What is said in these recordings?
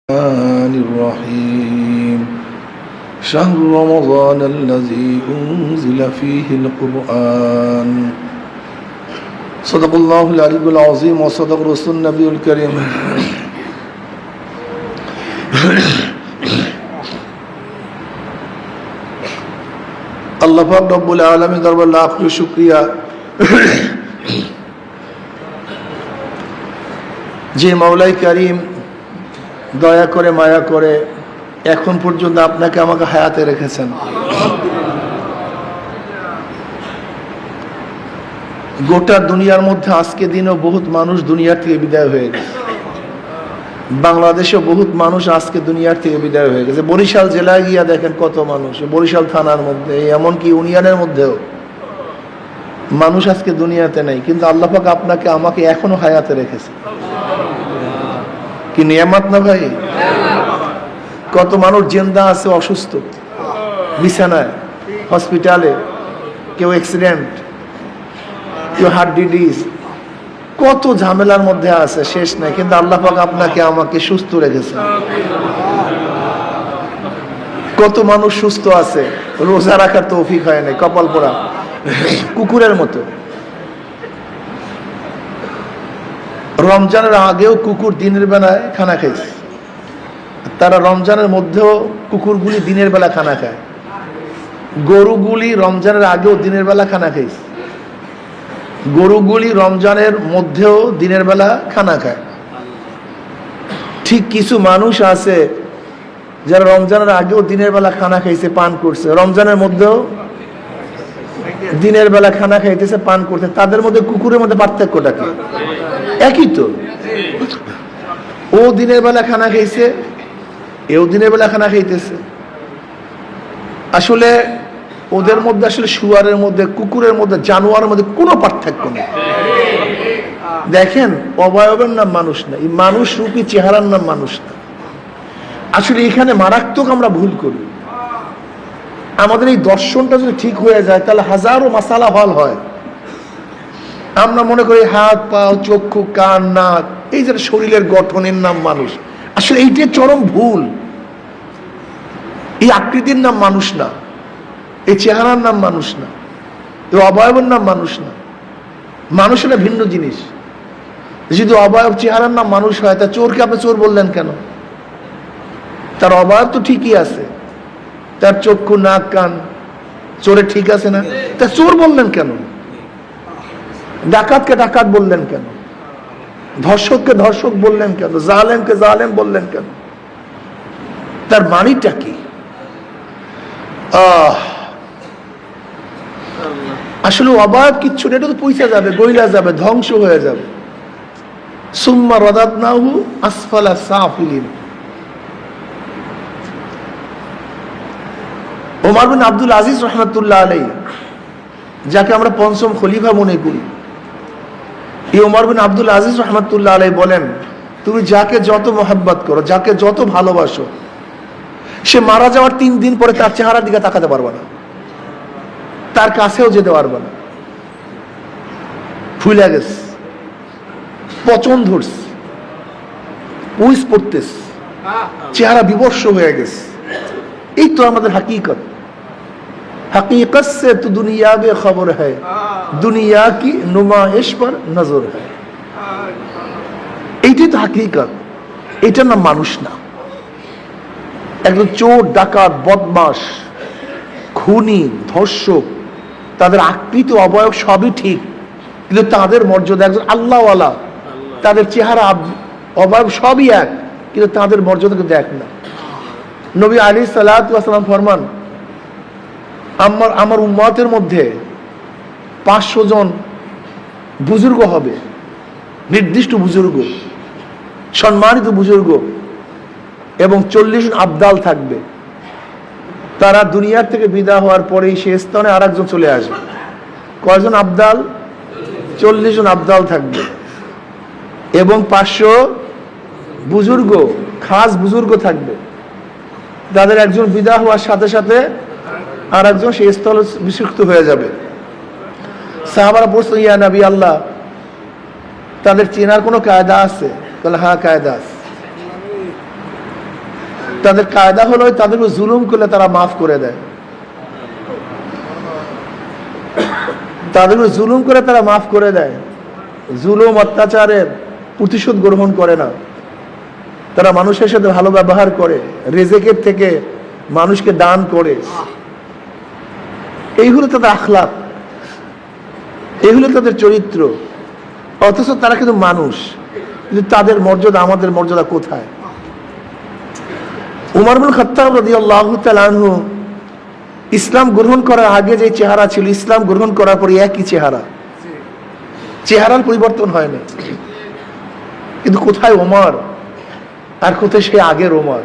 الرحمن الرحيم شهر رمضان الذي أنزل فيه القرآن صدق الله العلي العظيم وصدق رسول النبي الكريم আল্লাহ পাক রব্বুল আলামিন দরবার লাখ কোটি শুকরিয়া যে মাওলাই কারীম দয়া করে মায়া করে এখন পর্যন্ত আপনাকে আমাকে হায়াতে রেখেছেন। গোটা দুনিয়ার মধ্যে আজকে দিনও বহুত মানুষ দুনিয়ার থেকে বিদায় হয়ে গেছে। বাংলাদেশেও বহুত মানুষ আজকে দুনিয়ার থেকে বিদায় হয়ে গেছে। বরিশাল জেলায় গিয়া দেখেন কত মানুষ, বরিশাল থানার মধ্যে এমনকি ইউনিয়নের মধ্যেও মানুষ আজকে দুনিয়াতে নেই, কিন্তু আল্লাহ পাক আপনাকে আমাকে এখনো হায়াতে রেখেছে। কি নিয়ামত না ভাই? কত মানুষ জিন্দা আছে, অসুস্থ, বিছানায়, হসপিটালে, কেউ অ্যাক্সিডেন্ট, কেউ হার্ট ডিজিজ, কত ঝামেলার মধ্যে আছে, শেষ নাই, কিন্তু আল্লাহ পাক আপনাকে আমাকে সুস্থ রেখেছে। কত মানুষ সুস্থ আছে, রোজা রাখার তৌফিক হয় নাই, কপাল পোড়া কুকুরের মতো। রমজানের আগেও কুকুর দিনের বেলায় খানা খাইছে, তারা রমজানের মধ্যেও কুকুরগুলি দিনের বেলা খানা খায়। গরুগুলি রমজানের আগেও দিনের বেলা খানা খাইছে, গরুগুলি রমজানের মধ্যেও দিনের বেলা খানা খায়। ঠিক কিছু মানুষ আছে যারা রমজানের আগেও দিনের বেলা খানা খাইছে, পান করছে, রমজানের মধ্যেও দিনের বেলা খানা খাইতেছে, পান করছে। তাদের মধ্যে কুকুরের মধ্যে পার্থক্যটা কি? একই তো। ও দিনের বেলা খানা খাইছে, এও দিনের বেলা খানা খাইতেছে। আসলে ওদের মধ্যে, আসলে শুয়ারের মধ্যে, কুকুরের মধ্যে, জানোয়ারের মধ্যে কোনো পার্থক্য নেই। দেখেন, অবয়বের নাম মানুষ না, এই মানুষ রূপী চেহারার নাম মানুষ না। আসলে এখানে মারাত্মক আমরা ভুল করি। আমাদের এই দর্শনটা যদি ঠিক হয়ে যায় তাহলে হাজারো মাসালা হল হয়। আমরা মনে করি হাত পা, চক্ষু, কান, নাক, এই যে শরীরের গঠনের নাম মানুষ। আসলে এইটাই চরম ভুল। এই আকৃতির নাম মানুষ না, এই চেহারার নাম মানুষ না, এই অবয়বের নাম মানুষ না। মানুষ হলে ভিন্ন জিনিস। যদি অবয়ব চেহারার নাম মানুষ হয়, তা চোরকে আপনি চোর বললেন কেন? তার অবয়ব তো ঠিকই আছে, তার চক্ষু, নাক, কান চোরে ঠিক আছে না, তা চোর বললেন কেন? ডাকাতকে ডাকাত বললেন কেন? ধর্ষককে ধর্ষক বললেন কেন? জালেমকে জালেম বললেন কেন? তার মানিটা কি? আসলে অবাধ কিচ্ছু, এটা তো পয়সা যাবে, গইলা যাবে, ধ্বংস হয়ে যাবে। সুম্মা রাদাদনাহু আসফালা সাফিলিন। ওমর বিন আব্দুল আজিজ রাহমাতুল্লাহ আলাইহি, যাকে আমরা পঞ্চম খলিফা মনে করি, এই ওমর বিন আব্দুল আজিজ রাহমাতুল্লাহ আলাইহি বলেন, তুমি যাকে যত মহব্বত করো, যাকে যত ভালোবাসো, সে মারা যাওয়ার 3 দিন পরে তার চেহারার দিকে তাকাতে পারবে না, তার কাছেও যেতে পারবে না। ফুলে গেছে, পচন ধরছে, উইস পড়তেছে, চেহারা বিবর্ষ হয়ে গেছে। এই তো আমাদের হাকিকত। हकीकत से तो दुनिया में खबर है, दुनिया की नुमाइश पर नजर है। এইটাই তো হাকিকত, এটার নাম মানুষ না। একজন চোর, ডাকাত, বদমাশ, খুনি, ধর্ষক, তাদের আকৃতি, অবয়ব সবই ঠিক, কিন্তু তাদের মর্যাদা, একজন আল্লাহওয়ালা, তাদের চেহারা, অবয়ব সবই এক, কিন্তু তাদের মর্যাদা কিন্তু এক না। নবী আলাইহিস সালাতু ওয়াস সালাম ফরমান, আমার উম্মতের মধ্যে 500 জন বুজুর্গ হবে, নির্দিষ্ট বুজুর্গ, সম্মানিত বুজুর্গ, এবং 40 জন আবদাল থাকবে। তারা দুনিয়ার থেকে বিদায় হওয়ার পরেই সে স্থানে আর একজন চলে আসবে। কয়জন আবদাল? 40 জন আবদাল থাকবে, এবং 500 বুজুর্গ, খাস বুজুর্গ থাকবে। তাদের একজন বিদায় হওয়ার সাথে সাথে আর একজন সেই স্থলে বিশুক্ত হয়ে যাবে। সাহাবারা বলছে, ইয়া নবী আল্লাহ, তাদের চেনার কোনো কায়দা আছে? বলে হ্যাঁ, কায়দা আছে। তাদের কায়দা হলো তাদেরকে জুলুম করলে তারা মাফ করে দেয়, তাদেরকে জুলুম করে তারা মাফ করে দেয়। জুলুম অত্যাচারের প্রতিশোধ গ্রহণ করে না, তারা মানুষের সাথে ভালো ব্যবহার করে, রিজিকের থেকে মানুষকে দান করে। এই হলো তাদের আখলাক, এই হলো তাদের চরিত্র। অথচ তারা কিন্তু মানুষ, কিন্তু তাদের মর্যাদা আমাদের মর্যাদা কোথায়? উমর ইবনে খাত্তাব রাদিয়াল্লাহু তাআলা আনহু ইসলাম গ্রহণ করার আগে যে চেহারা ছিল, ইসলাম গ্রহণ করার পরে একই চেহারা, চেহারার পরিবর্তন হয় না। কিন্তু কোথায় ওমর আর কোথায় সে আগের ওমর?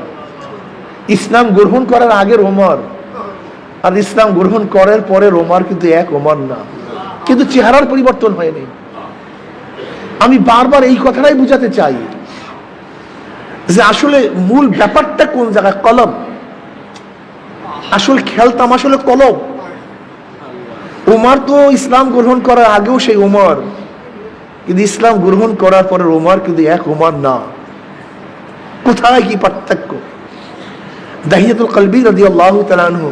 ইসলাম গ্রহণ করার আগের ওমর আর ইসলাম গ্রহণ করার পরের ওমর কিন্তু এক ওমর না, কিন্তু চেহারার পরিবর্তন হয়নি। আমি বারবার এই কথাটাই বুঝাতে চাই যে আসলে মূল ব্যাপারটা কোন জায়গায়। কলম, আসল খেলতাম আসলে কলম। উমর তো ইসলাম গ্রহণ করার আগেও সেই উমর, কিন্তু ইসলাম গ্রহণ করার পরে উমর কিন্তু এক উমর না। কোথায় কি পার্থক্য? দাহিয়াতুল কলবি রাদিয়াল্লাহু তাআলা আনহু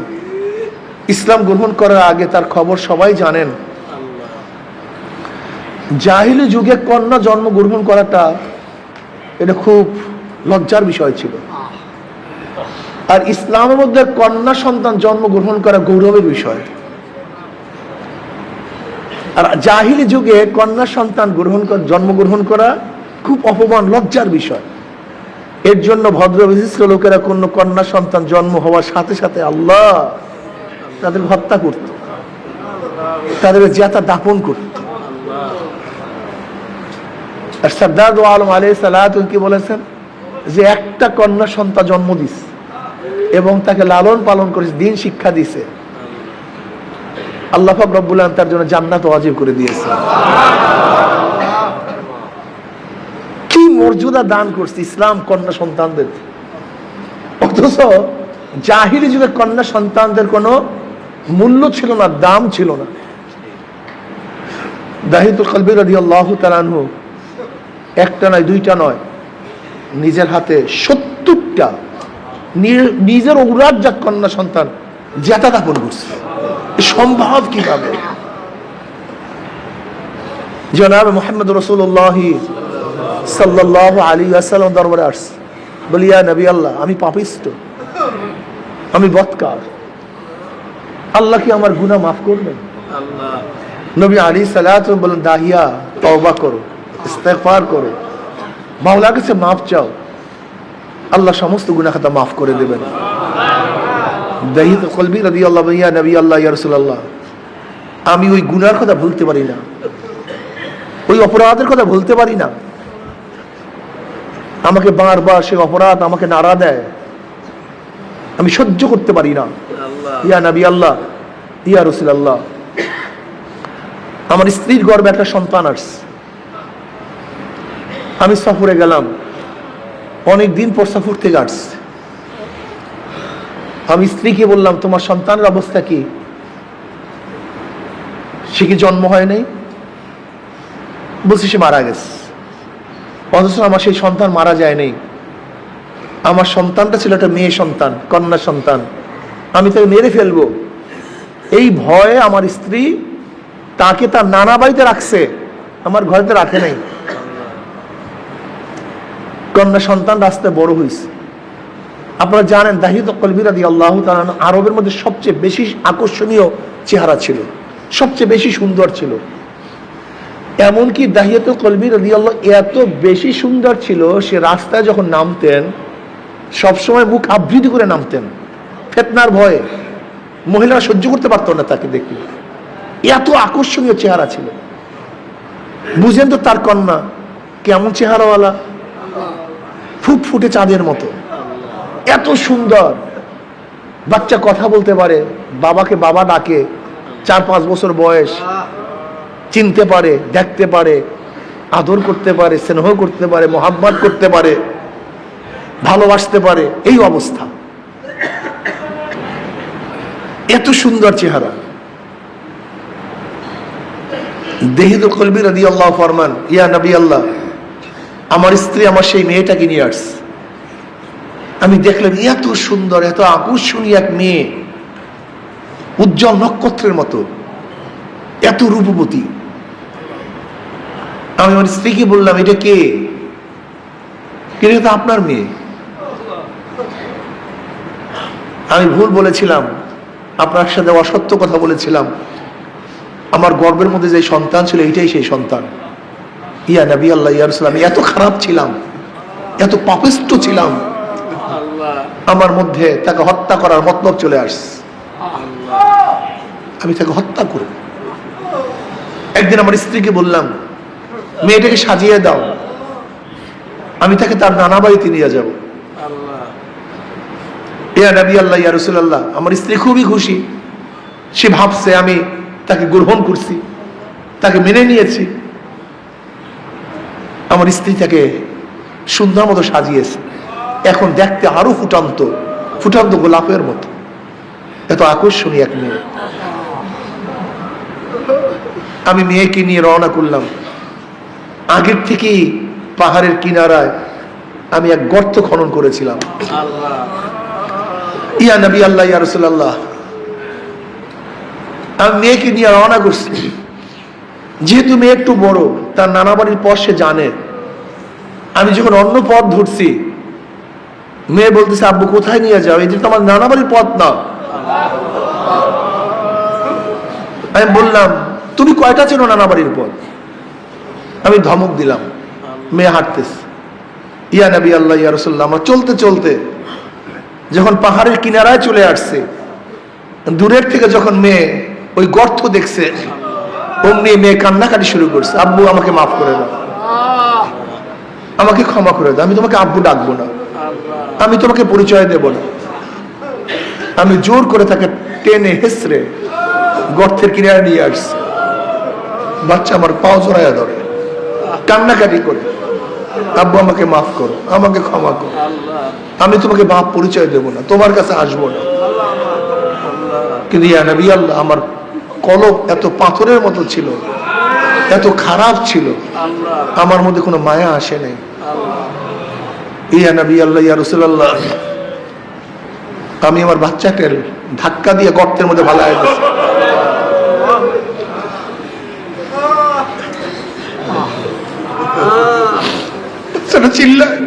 ইসলাম গ্রহণ করার আগে তার খবর সবাই জানেন। জাহিলি যুগে কন্যা জন্ম গ্রহণ করাটা এটা খুব লজ্জার বিষয় ছিল, আর ইসলামের মধ্যে কন্যা সন্তান জন্ম গ্রহণ করা গৌরবের বিষয়। আর জাহিলি যুগে কন্যা সন্তান জন্মগ্রহণ করা খুব অপমান, লজ্জার বিষয়। এর জন্য ভদ্র বিশিষ্ট লোকেরা কোন কন্যা সন্তান জন্ম হওয়ার সাথে সাথে আল্লাহ তাদের হত্যা করত, তাদের জাতা দাপন করত। আর সরদার দো আলম আলাইহিস সালাতু কি বলেছেন যে একটা কন্যা সন্তান জন্ম দিস এবং তাকে লালন পালন করেছে, দিন শিক্ষা দিছে, আল্লাহ পাক রব্বুল আলামিন তার জন্য জান্নাত ওয়াজিব করে দিয়েছে। কি মর্যাদা দান করছে ইসলাম কন্যা সন্তানদের। অথচ জাহিলি যুগে কন্যা সন্তানদের কোনো মূল্য ছিল না, দাম ছিল না। দাহিয়াতুল কলবি রাদিয়াল্লাহু তাআলা আনহু একটা নয়, দুইটা নয়, নিজের হাতে 70টা নিজের ঔরাদজাত কন্যা সন্তান জাতা দাপন করছে। সম্ভব কিভাবে? জনাব মুহাম্মদ রাসূলুল্লাহ সাল্লাল্লাহু আলাইহি ওয়াসাল্লাম দরবারে আসছে, বলি ইয়া নবী আল্লাহ, আমি পাপিষ্ট, আমি বদকার, আল্লাহ কি আমার গুনাহ মাফ করবেন? নবী আলাইহিস সালাতু বলেন, দাহিয়া তওবা করো, ইস্তেগফার করো, মাওলার কাছে মাফ চাও, আল্লাহ সমস্ত গুনাহ খাতা মাফ করে দেবেন। দাহিয়াতুল কলবি রাদিয়াল্লাহু ইয়া নবী আল্লাহ ইয়া রাসূলুল্লাহ, আমি ওই গুনার কথা ভুলতে পারি না, ওই অপরাধের কথা ভুলতে পারি না, আমাকে বারবার সেই অপরাধ আমাকে নাড়া দেয়, আমি সহ্য করতে পারি না। ইয়া নবী আল্লাহ ইয়া রাসূলুল্লাহ, আমার স্ত্রীর গর্ভে একটা সন্তান আসছে, আমি সফরে গেলাম, অনেক দিন পর সফর থেকে আসছে, আমি স্ত্রীকে বললাম তোমার সন্তানের অবস্থা কি? সে কি জন্ম হয় নাই? বলছি সে মারা গেছে। অথচ আমার সেই সন্তান মারা যায় নাই, আমার সন্তানটা ছিল একটা মেয়ে সন্তান, কন্যা সন্তান, আমি তাকে মেরে ফেলবো এই ভয়ে আমার স্ত্রী তাকে তার নানা বাড়িতে রাখছে, আমার ঘরেতে রাখে নাই। কন্যা সন্তান রাস্তায় বড় হয়েছে। আপনারা জানেন দাহিয়াতুল কলবি রাদিয়াল্লাহু তাআলা আরবের মধ্যে সবচেয়ে বেশি আকর্ষণীয় চেহারা ছিল, সবচেয়ে বেশি সুন্দর ছিল। এমনকি দাহিয়াতুল কলবি রাদিয়াল্লাহু এত বেশি সুন্দর ছিল, সে রাস্তায় যখন নামতেন সবসময় মুখ আবৃত করে নামতেন, ফিতনার ভয়ে মহিলারা সহ্য করতে পারত না তাকে দেখে, এত আকর্ষণীয় চেহারা ছিল। বুঝেন তো তার কন্যা কেমন চেহারাওয়ালা, ফুটফুটে চাঁদের মতো, এত সুন্দর, বাচ্চা কথা বলতে পারে, বাবাকে বাবা ডাকে, 4-5 বছর বয়স, চিনতে পারে, দেখতে পারে, আদর করতে পারে, স্নেহ করতে পারে, মোহাব্বত করতে পারে, ভালোবাসতে পারে, এই অবস্থা। এত সুন্দর চেহারা। দাহিয়াতুল কলবি রাদিয়াল্লাহু ফরমান, ইয়া নবী আল্লাহ, আমার স্ত্রী আমার সেই মেয়েটাকে নিয়ে আসছে, আমি দেখলাম এত সুন্দর, এত আকর্ষণীয় এক মেয়ে, উজ্জ্বল নক্ষত্রের মতো, এত রূপবতী। আমি আমার স্ত্রীকে বললাম, এটা কে? এটা তো আপনার মেয়ে। আমি ভুল বলেছিলাম, আপনার সাথে অসত্য কথা বলেছিলাম। আমার গর্বের মধ্যে যে সন্তান ছিল, এইটাই সেই সন্তান। ইয়া নবী আল্লাহ, ইয়া রাসূলুল্লাহ, আমি এত খারাপ ছিলাম, এত পাপিষ্ঠ ছিলাম, আমার মধ্যে তাকে হত্যা করার মতলব চলে আসছে। আমি তাকে হত্যা করব। একদিন আমার স্ত্রীকে বললাম, মেয়েটাকে সাজিয়ে দাও, আমি তাকে তার নানা বাড়িতে নিয়ে যাব। ইয়া নবী আল্লাহ, ইয়া রাসূলুল্লাহ, আমার স্ত্রী খুবই খুশি। সে ভাবছে আমি তাকে গ্রহণ করছি, তাকে মেনে নিয়েছি। আমার স্ত্রী তাকে সুন্দর মতো সাজিয়েছে। এখন দেখতে আরো ফুটান্ত ফুটান্ত গোলাপের মতো, এত আকর্ষণীয় এক মেয়ে। আমি মেয়েকে নিয়ে রওনা করলাম। আগের থেকেই পাহাড়ের কিনারায় আমি এক গর্ত খনন করেছিলাম। ইয়া নবী আল্লাহ, ইয়া রাসূলুল্লাহ, আমি মেয়েকে নিয়ে রওনা করছি। যেহেতু মেয়ে একটু বড়, তার নানা বাড়ির পথ সে জানে। আমি যখন অন্য পথ ধরছি, মেয়ে বলতেছে, আব্বু কোথায় নিয়ে যাও? এই যে তো আমার নানা বাড়ির পথ না। আমি বললাম, তুমি কয়টা চেনো নানা বাড়ির পথ? আমি ধমক দিলাম। মেয়ে হাঁটতেছে। ইয়া নবী আল্লাহ, ইয়া রাসূলুল্লাহ, আমরা চলতে চলতে যখন পাহাড়ের কিনারায় চলে আসছে, দূরের থেকে যখন মেয়ে ওই গর্ত দেখছে, অমনি মেয়ে কান্নাকাটি শুরু করছে, আব্বু আমাকে মাফ করে দাও, আমাকে ক্ষমা করে দাও, আমি তোমাকে আব্বু ডাকবো না, আমি তোমাকে পরিচয় দেব না। আমি জোর করে তাকে টেনে হেসড়ে গর্তের কিনারে নিয়ে আসছি। বাচ্চা আমার পাও জড়াইয়া ধরে, কান্নাকাটি করে, আব্বু আমাকে মাফ করো, আমাকে ক্ষমা করো, আমি তোমাকে বাপ পরিচয় দেব না, তোমার কাছে আসবো না। কিন্তু ইয়া নবী আল্লাহ, আমার কলব এত পাথরের মতো ছিল, এত খারাপ ছিল, আমার মধ্যে কোনো মায়া আসে নাই। ইয়া নবী আল্লাহ, ইয়া রাসূলুল্লাহ, আমি আমার বাচ্চাকে ধাক্কা দিয়ে গর্তের মধ্যে ভালায় দিয়েছি। চিল্লায়,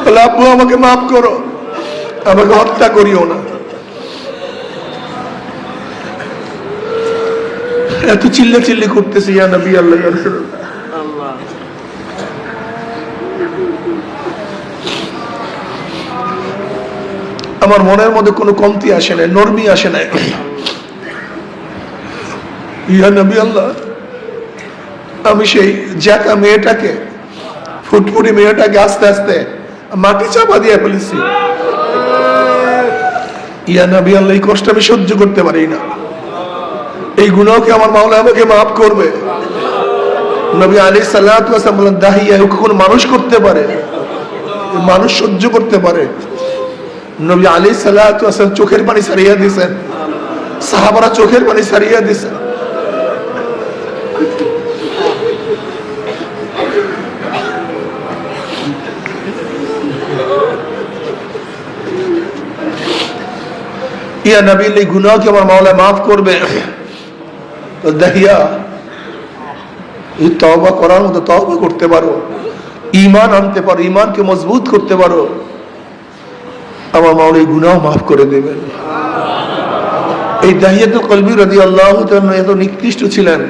বলে, আব্বু আমাকে মাফ করো, আমাকে হত্যা করিও না। এত চিল্লা চিল্লি করতেছে। ইয়া নবী আল্লাহ, ইয়া রাসূলুল্লাহ, আমার মনের মধ্যে কোনো কমতি আসে নাই, নরমি আসে নাই। ইয়া নবী আল্লাহ, আমি সেই জাকা মেয়েটাকে, ফুটফুটি মেয়েটাকে আস্তে আস্তে মাটি চাপা দিয়ে ফেলেছি। ইয়া নবী আল্লাহ, এই কষ্ট আমি সহ্য করতে পারি না, এই গুনাহকে আমার মাওলা আমাকে মাফ করবে। নবী আলাইহিস সালাতু ওয়াস সালাম বলেন, দাহিয়া কোন মানুষ করতে পারে, মানুষ সহ্য করতে পারে? নবী আলাইহিস সালাতু ওয়াস সালাম চোখের পানি ছাড়িয়ে দিয়েছেন, সাহাবারা চোখের পানি ছাড়িয়ে দিয়েছেন। ইয়া নবী, এই গুনাহকে আমার মাওলা মাফ করবে। তো দাহিয়া, এই তওবা করার মতো তওবা করতে পারো, ঈমান আনতে পারো, ঈমানকে মজবুত করতে পারো, আমার মাওলা এই গুনাহ মাফ করে দেবেন। এই দাহিয়াতুল কলবি রাদিয়াল্লাহু তাআলা এত নিকৃষ্ট ছিলেন,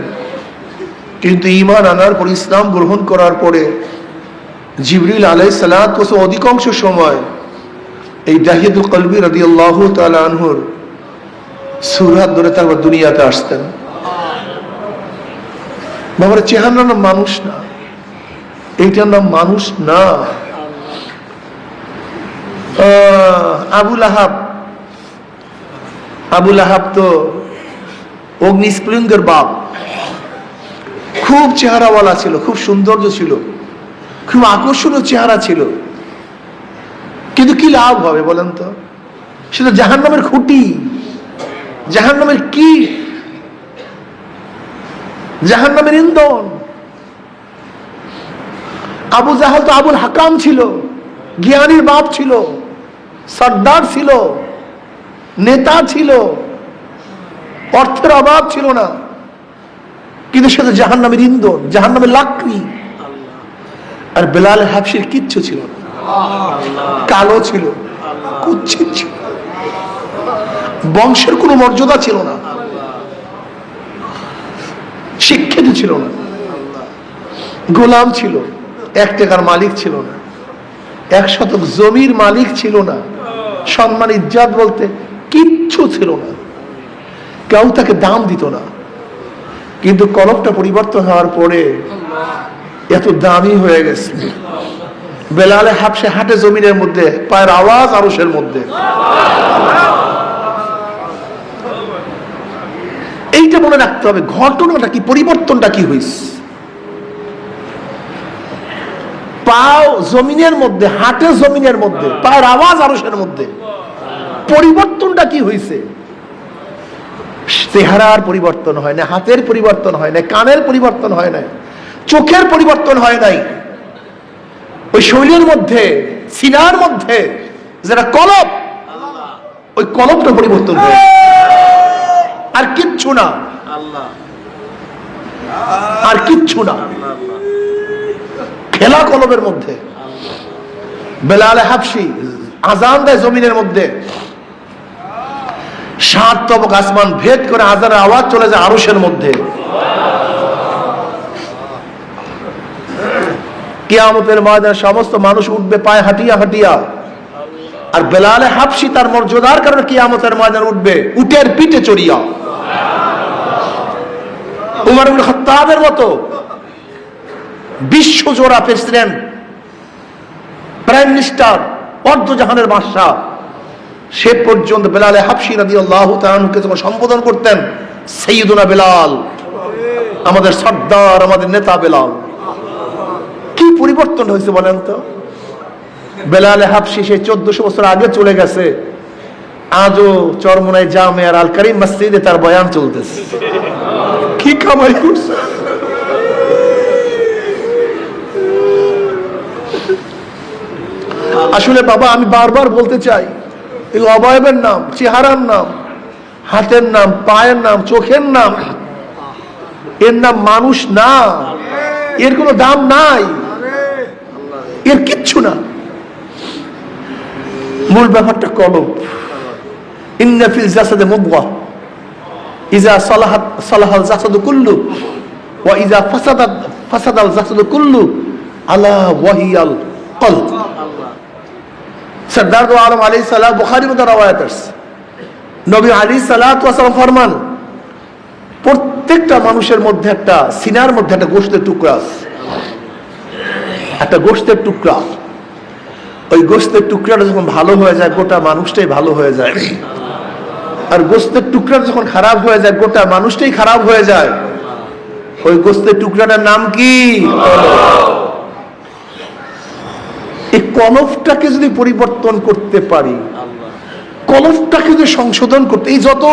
কিন্তু ঈমান আনার পর, ইসলাম গ্রহণ করার পরে জিবরিল আলাইহিস সালাতু ওয়াস সালাম অধিকাংশ সময় এই দাহিয়াতুল কলবি রাদিয়াল্লাহু তাআলা আনহুর সুরাত ধরে তারপর দুনিয়াতে আসতেন। বাবার চেহারার নাম মানুষ না, এইটার নাম মানুষ না। আবু লাহাব তো অগ্নিস্ফুলিঙ্গের বাপ, খুব চেহারাওয়ালা ছিল, খুব সৌন্দর্য ছিল, খুব আকর্ষণীয় চেহারা ছিল, কিন্তু কি লাভ হবে বলেন তো? সেটা জাহান্নামের খুঁটি, জাহান্নামের কি, জাহান্নামের ইন্ধন। আবু জাহাল তো আবুল হাকাম ছিল, জ্ঞানীর বাপ ছিল, সর্দার ছিল, নেতা ছিল, অর্থের অভাব ছিল না, কিন্তু সে তো জাহান্নামের ইন্ধন, জাহান্নামের লাকড়ি। আর বেলাল হাবশির কিচ্ছু ছিল না, কালো ছিল, কুচ্ছিত ছিল, বংশের কোনো মর্যাদা ছিল না, শিক্ষিত ছিল না, গোলাম ছিল, 1 টাকার মালিক ছিল না, 1 শতক জমির মালিক ছিল না, সম্মান ইজ্জত বলতে কিচ্ছু ছিল না, কেউ তাকে দাম দিত না। কিন্তু কলবটা পরিবর্তন হওয়ার পরে এত দামি হয়ে গেছে। বেলালে হাবশে হাটে জমিনের মধ্যে, পায়ের আওয়াজ আরশের মধ্যে। এইটা মনে রাখতে হবে, ঘটনাটা কি, পরিবর্তনটা কি হয়েছে। পাও জমিনের মধ্যে, হাটে জমিনের মধ্যে, পায়ের আওয়াজ আরশের মধ্যে, পরিবর্তনটা কি হয়েছে। চেহারার পরিবর্তন হয় না, হাতের পরিবর্তন হয় না, কানের পরিবর্তন হয় না, চোখের পরিবর্তন হয় নাই, ওই শৈলের মধ্যে, সিনার মধ্যে যেটা কলব, ওই কলবটা পরিবর্তন হয়, আর কিচ্ছু না, আর কিচ্ছু না। খেলা কলবের মধ্যে। বেলাল হাবশি আজান দেয় জমিনের মধ্যে, 7 তবক আসমান ভেদ করে আজানের আওয়াজ চলে যায় আরশের মধ্যে। কিয়ামতের ময়দানে সমস্ত মানুষ উঠবে পায়ে হাঁটিয়া হাঁটিয়া, আর বেলাল হাবশি তার মর্যাদার কারণে কিয়ামতের ময়দানে উঠবে উটের পিঠে চড়িয়া। উমর ইবনে খাত্তাবের মতো বিশ্বজোড়া প্রেসিডেন্ট, প্রাইম মিনিস্টার, অর্ধজাহানের বাদশা, সে পর্যন্ত বেলাল হাবশি রাদিয়াল্লাহু তাআলা আনহুকে যখন সম্বোধন করতেন, সাইয়্যিদুনা বেলাল, আমাদের সর্দার, আমাদের নেতা বেলাল। কি পরিবর্তন হয়েছে বলেন তো। বেলাল হাবশি সে 1400 বছর আগে চলে গেছে, আজও চরমোনাই জামিয়া আল কারীম মসজিদে তার বয়ান চলতেছে। কি কামাই করছে। আসলে বাবা, আমি বারবার বলতে চাই, এই অবয়বের নাম, চেহারার নাম, হাতের নাম, পায়ের নাম, চোখের নাম, এর নাম মানুষ না, এর কোনো দাম নাই, এর কিচ্ছু না। মূল ব্যাপারটা কলব। ইন্না ফিল জাসাদি মুদগাহ ইযা সালাহাত সালাহাল জাসাদু কুল্লু ওয়া ইযা ফাসাদাত ফাসাদাল জাসাদু কুল্লু আলা ওয়াহিয়াল কলব। সরদার দো আলম আলাইহিস সালাম বুখারীর মধ্যে রওয়ায়াত আছে, নবী আলাইহিস সালাতু ওয়াস সালাম ফরমান, প্রত্যেকটা মানুষের মধ্যে একটা সিনার মধ্যে একটা গোশতের টুকরা আছে, একটা গোশতের টুকরা। ওই গোশতের টুকরাটা যখন ভালো হয়ে যায়, গোটা মানুষটাই ভালো হয়ে যায়। আর গোশতের টুকরাটা যখন খারাপ হয়ে যায়, গোটা মানুষটাই খারাপ হয়ে যায়। ওই গোশতের টুকরাটার নাম কি? এই কলবটাকে যদি পরিবর্তন করতে পারি, কলবটাকে যদি সংশোধন করতে, এই যত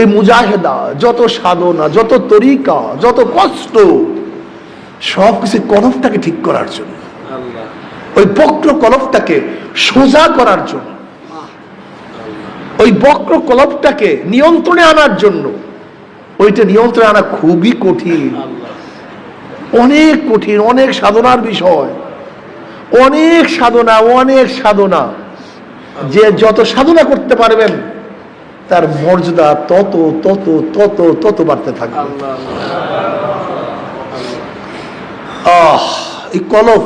এই মুজাহেদা, যত সাধনা, যত তরিকা, যত কষ্ট, সব কিছু কলবটাকে ঠিক করার জন্য, ওই বক্র কলবটাকে সোজা করার জন্য, ওই বক্র কলবটাকে নিয়ন্ত্রণে আনার জন্য। ওইটা নিয়ন্ত্রণে আনা খুবই কঠিন, অনেক কঠিন, অনেক সাধনার বিষয়, অনেক সাধনা, অনেক সাধনা। যে যত সাধনা করতে পারবেন তার মর্যাদা তত তত তত তত বাড়তে থাকবে। এই কলব,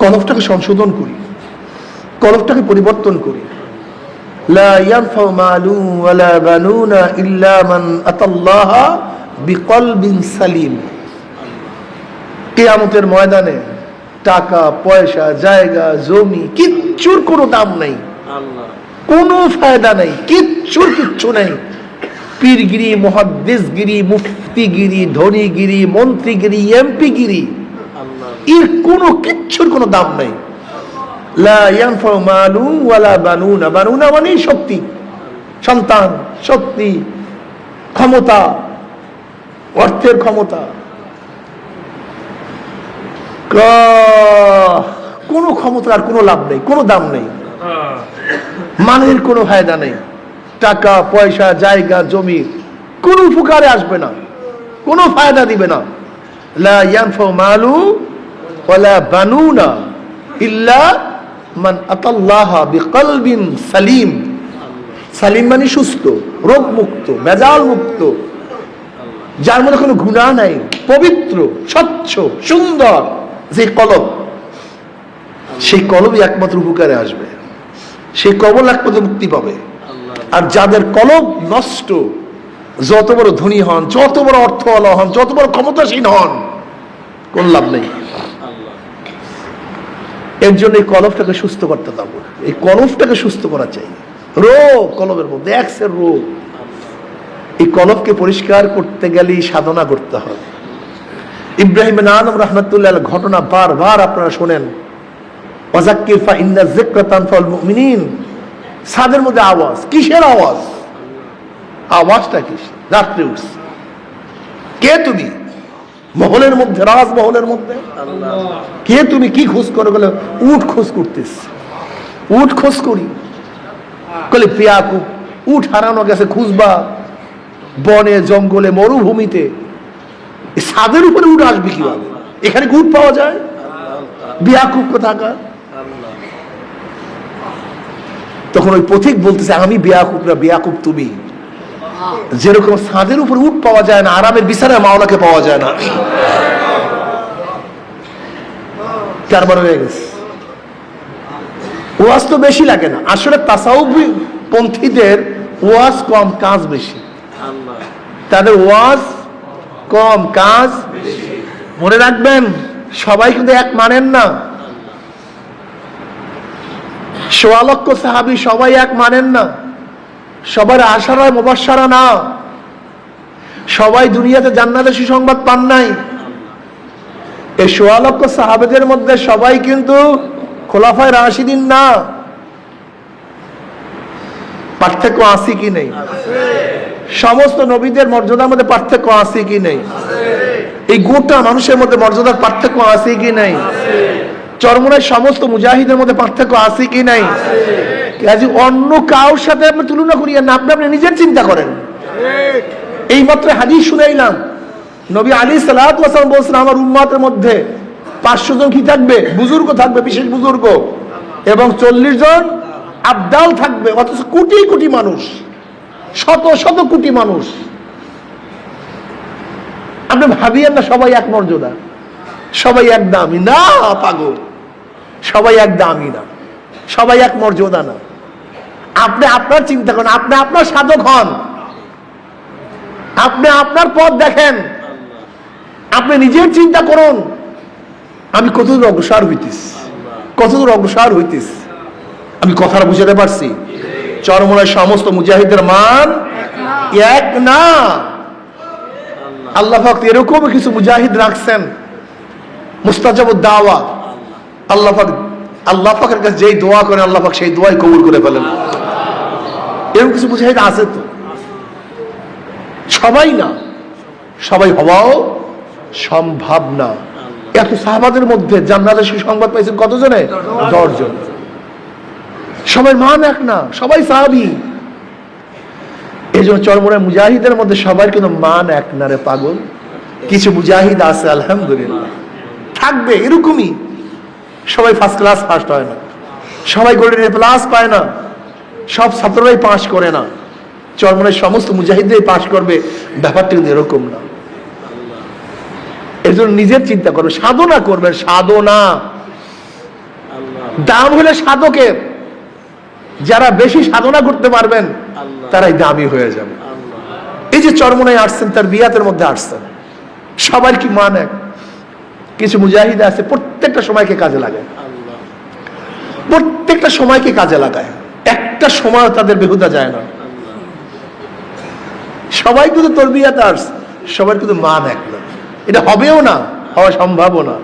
কলবটাকে সংশোধন করি, কলবটাকে পরিবর্তন করি। লা ইয়ানফাউ মালুন ওয়ালা বানুনা ইল্লা মান আতাল্লাহা বিকলবিন সালিম। কিয়ামতের ময়দানে টাকা পয়সা, জায়গা জমি, কিচ্ছুর কোনো দাম নাই, কোনো ফায়দা নাই, কিচ্ছুর কিচ্ছু নাই। পীরগিরি, মুহাদ্দিসগিরি, মুফতিগিরি, ধনীগিরি, মন্ত্রীগিরি, এমপিগিরি, এর কোনো কিচ্ছুর কোনো দাম নাই। লা ইয়ানফাউ মালুন ওয়ালা বানুনা, বানুনা মানে শক্তি, সন্তান, শক্তি, ক্ষমতা, অর্থের ক্ষমতা, কোনো ক্ষমতার কোনো লাভ নেই, কোনো দাম নেই, মানের কোনো ফায়দা নেই। টাকা পয়সা জায়গা জমি কোনো উপকারে আসবে না, কোনো ফায়দা দিবে না। লা ইয়ানফাউ মালু ওয়ালা বানুনা ইল্লা মান আতাল্লাহা বিকলবিন সালিম। সালিম মানে সুস্থ, রোগ মুক্ত, ভেজাল মুক্ত, যার মধ্যে কোনো গুনাহ নাই, পবিত্র স্বচ্ছ সুন্দর যে কলব, সেই কলবই একমাত্র উপকারে আসবে, সেই কবল একমাত্র মুক্তি পাবে। আর যাদের কলব নষ্ট, যত বড় ধনী হন, যত বড় অর্থওয়ালা হন, যত বড় ক্ষমতাসীন হন, কোন লাভ নেই। এর জন্য এই কলবটাকে সুস্থ করতে হবে, এই কলবটাকে সুস্থ করা চাই। রোগ কলবের মধ্যে এক্সের রোগ, এই কলবকে পরিষ্কার করতে গেলে সাধনা করতে হবে। ইব্রাহিম বিন আদম রাহমাতুল্লাহ আলাইহির ঘটনা বারবার আপনারা শোনেন। ওয়াযাক্কির ফা ইন্না যিকরা তানফাউল মুমিনিন। ছাদের মধ্যে আওয়াজ, কিসের আওয়াজ? আওয়াজটা কি? রাত্রে উঠছে। কে তুমি? মহলের মধ্যে, রাজমহলের মধ্যে। কে তুমি? কি খোঁজ করো? বলে উট খোঁজ করতেছ। উট খোঁজ করি। বলে বেয়াকুব, উট হারানো গেছে, খুঁজবা বনে জঙ্গলে মরুভূমিতে, ছাদের উপরে উট আসবে কিভাবে? এখানে উট পাওয়া যায়? বেয়াকুব কোথাকার। তখন ওই পথিক বলতেছে, আমি বেয়াকুব না, বেয়াকুব তুমি। যেরকম ছাদের উপর উট পাওয়া যায় না, আরামের বিছানায় মাওলাকে পাওয়া যায় না। কারবার হয়ে গেছে। ওয়াজ তো বেশি লাগে না, আসলে তাসাউফ পন্থীদের ওয়াজ কম, কাজ বেশি। তাদের ওয়াজ কম, কাজ মনে রাখবেন। সবাই কিন্তু এক মানেন না। ১৬ লক্ষ সাহাবী সবাই এক মানেন না। সবার আশারা মুবাশশারা না। সবাই দুনিয়াতে জান্নাতের সুসংবাদ পান নাই। এই ১৬ লক্ষ সাহাবীদের মধ্যে সবাই কিন্তু খোলাফায়ে রাশিদিন না। পার্থক্য আছে কি নেই? সমস্ত নবীদের মর্যাদার মধ্যে পার্থক্য আছে কি নেই? এই গোটা মানুষের মধ্যে মর্যাদার পার্থক্য আছে কি নেই? চরমনায় সমস্ত মুজাহিদের মধ্যে পার্থক্য আছে কি নাই? কাজে অন্য কারোর সাথে আপনি তুলনা করিয়েন না, আপনি আপনি নিজের চিন্তা করেন। এই মাত্র হাদিস শুনাইলাম, নবী আলাইহিস সালাতু ওয়াস সালাম বলেছেন, আমার উম্মতের মধ্যে 500 জন কি থাকবে? বুজুর্গ থাকবে, বিশেষ বুজুর্গ, এবং 40 জন আবদাল থাকবে। অথচ কোটি কোটি মানুষ, শত শত কোটি মানুষ। আপনি ভাবিয়েন না সবাই এক মর্যাদা, সবাই এক দামি না। পাগল, সবাই এক দামি না, সবাই এক মর্যাদা না। আপনি আপনার চিন্তা করেন, আপনি আপনার সাধক হন, আপনি আপনার পথ দেখেন, আপনি নিজের চিন্তা করুন। আমি কতদূর অগ্রসর হইতিস, কতদূর অগ্রসর হইতিস। আমি কথাটা বুঝাতে পারছি? চরমনায় সমস্ত মুজাহিদের মান এক না। আল্লাহ পাক এরকম কিছু মুজাহিদ রাখছেন, মুস্তাজাবুদ দাওয়া। আল্লাহ পাকের কাছে যেই দোয়া করেন, আল্লাহ পাক সেই দোয়াই কবুল করে ফেলেন। এরকম কিছু মুজাহিদ আছে তো, সবাই না, সবাই হওয়াও সম্ভব না। এত সাহাবাদের মধ্যে জান্নাতের সুসংবাদ পাইছেন কতজনে? 10 জন। সবাই মান এক না, সবাই সাহাবী। এই জন্য চরমনায় মুজাহিদের মধ্যে সবাই কিন্তু মান এক না রে পাগল। কিছু মুজাহিদ আছে আলহামদুলিল্লাহ, থাকবে এরকমই। সবাই ফার্স্ট ক্লাস ফার্স্ট হয় না, সবাই গোল্ডেন এ প্লাস পায় না, সব ছাত্ররাই পাস করে না। চরমনায় সমস্ত মুজাহিদরাই পাস করবে, ব্যাপারটা কিন্তু এরকম না। এর জন্য নিজের চিন্তা করবে, সাধনা করবেন। সাধনা দাম হলে সাধকের, যারা বেশি সাধনা করতে পারবেন তারাই দামি হয়ে যাবে। এই যে চরমনায় আসছেন, তার বিয়াতের মধ্যে আসছেন, সবার কি মান এক? কিছু মুজাহিদ আছে প্রত্যেকটা সময়কে কাজে লাগায়, প্রত্যেকটা সময়কে কাজে লাগায়, একটা সময় তাদের বেহুদা যায় না। সবাই কিন্তু তোর বিয়াতে আসছে, সবার কিন্তু মান এক না। এটা হবেও না, হওয়া সম্ভবও না,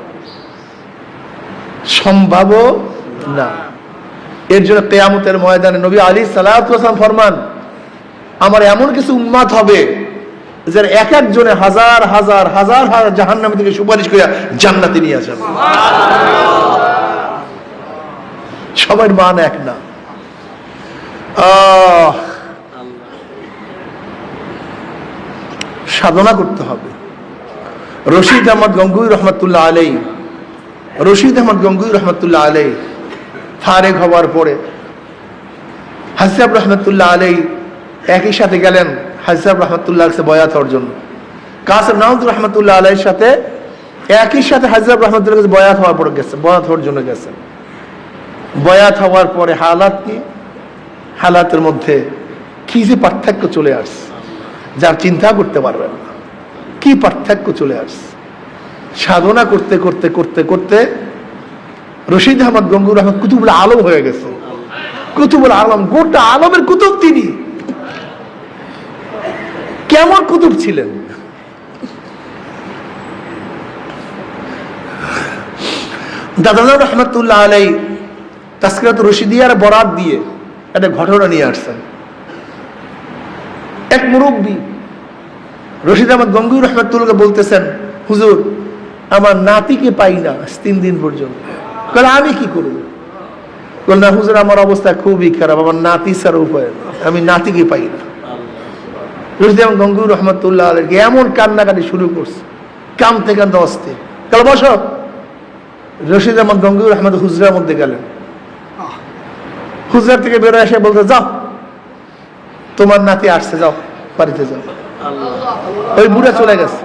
সম্ভবও না। এর জন্য কিয়ামতের ময়দানে নবী আলাইহিস সালাতু ওয়াস সালাম ফরমান, আমার এমন কিছু উম্মত হবে যারা এক একজনে হাজার হাজার হাজার হাজার জাহান্নাম থেকে সুপারিশ করে জান্নাতে নিয়ে আসেন। সবার মান এক না। সাধনা করতে হবে। রশিদ আহমদ গঙ্গুই রহমতুল্লাহ আলাই, রশিদ আহমদ গঙ্গুই রহমতুল্লাহ আলাই ফারেক হওয়ার পরে হাসাব রহমতুল্লাহ আলাই একই সাথে গেলেন হাসাব রহমতুল্লাহ বয়াত হওয়ার জন্য। কাসেম নাউদ রহমতুল্লাহ আলাইয়ের সাথে একই সাথে হাসাব রহমতুল্লাহ বয়াত হওয়ার পরে গেছে, বয়াত হওয়ার জন্য গেছেন। বয়াত হওয়ার পরে হালাত কি, হালাতের মধ্যে কি যে পার্থক্য চলে আসছে যার চিন্তা করতে পারবেন না। কি পার্থক্য চলে আসছে। সাধনা করতে করতে করতে করতে রশিদ আহমদ গঙ্গুর আহমদ কুতুবুল আলম হয়ে গেছে। কুতুবুল আলম, গোটা আলমের কুতুব তিনি। কেমন কুতুব ছিলেন। দাদা রহমতুল্লাহ আলাই তাসকিরাত রশিদিয়ার বরাত দিয়ে একটা ঘটনা নিয়ে আসছেন। এক মুরব্বী রশিদ আহমদ গঙ্গুই রহমতুল্লাহকে বলতেছেন, হুজুর আমার নাতিকে পাই না 3 দিন পর্যন্ত। বলে আমি কি করব? বল না হুজুর আমার অবস্থা খুবই খারাপ, আমার নাতি ছাড়া উপায় না, আমি নাতিকে পাই না। রশিদ আহমদ গঙ্গুই রহমতুল্লাহ আলাইহি এমন কান্নাকাটি শুরু করছে, কাঁদতে কাঁদতে অস্থির। তাহলে বসো। রশিদ আহমদ গঙ্গুই রহমত হুজরার মধ্যে গেলেন। হুজরার থেকে বেরো এসে বলতে, যাও তোমার নাতি আসছে, যাও বাড়িতে যাও। ওই বুড়া চলে গেছে,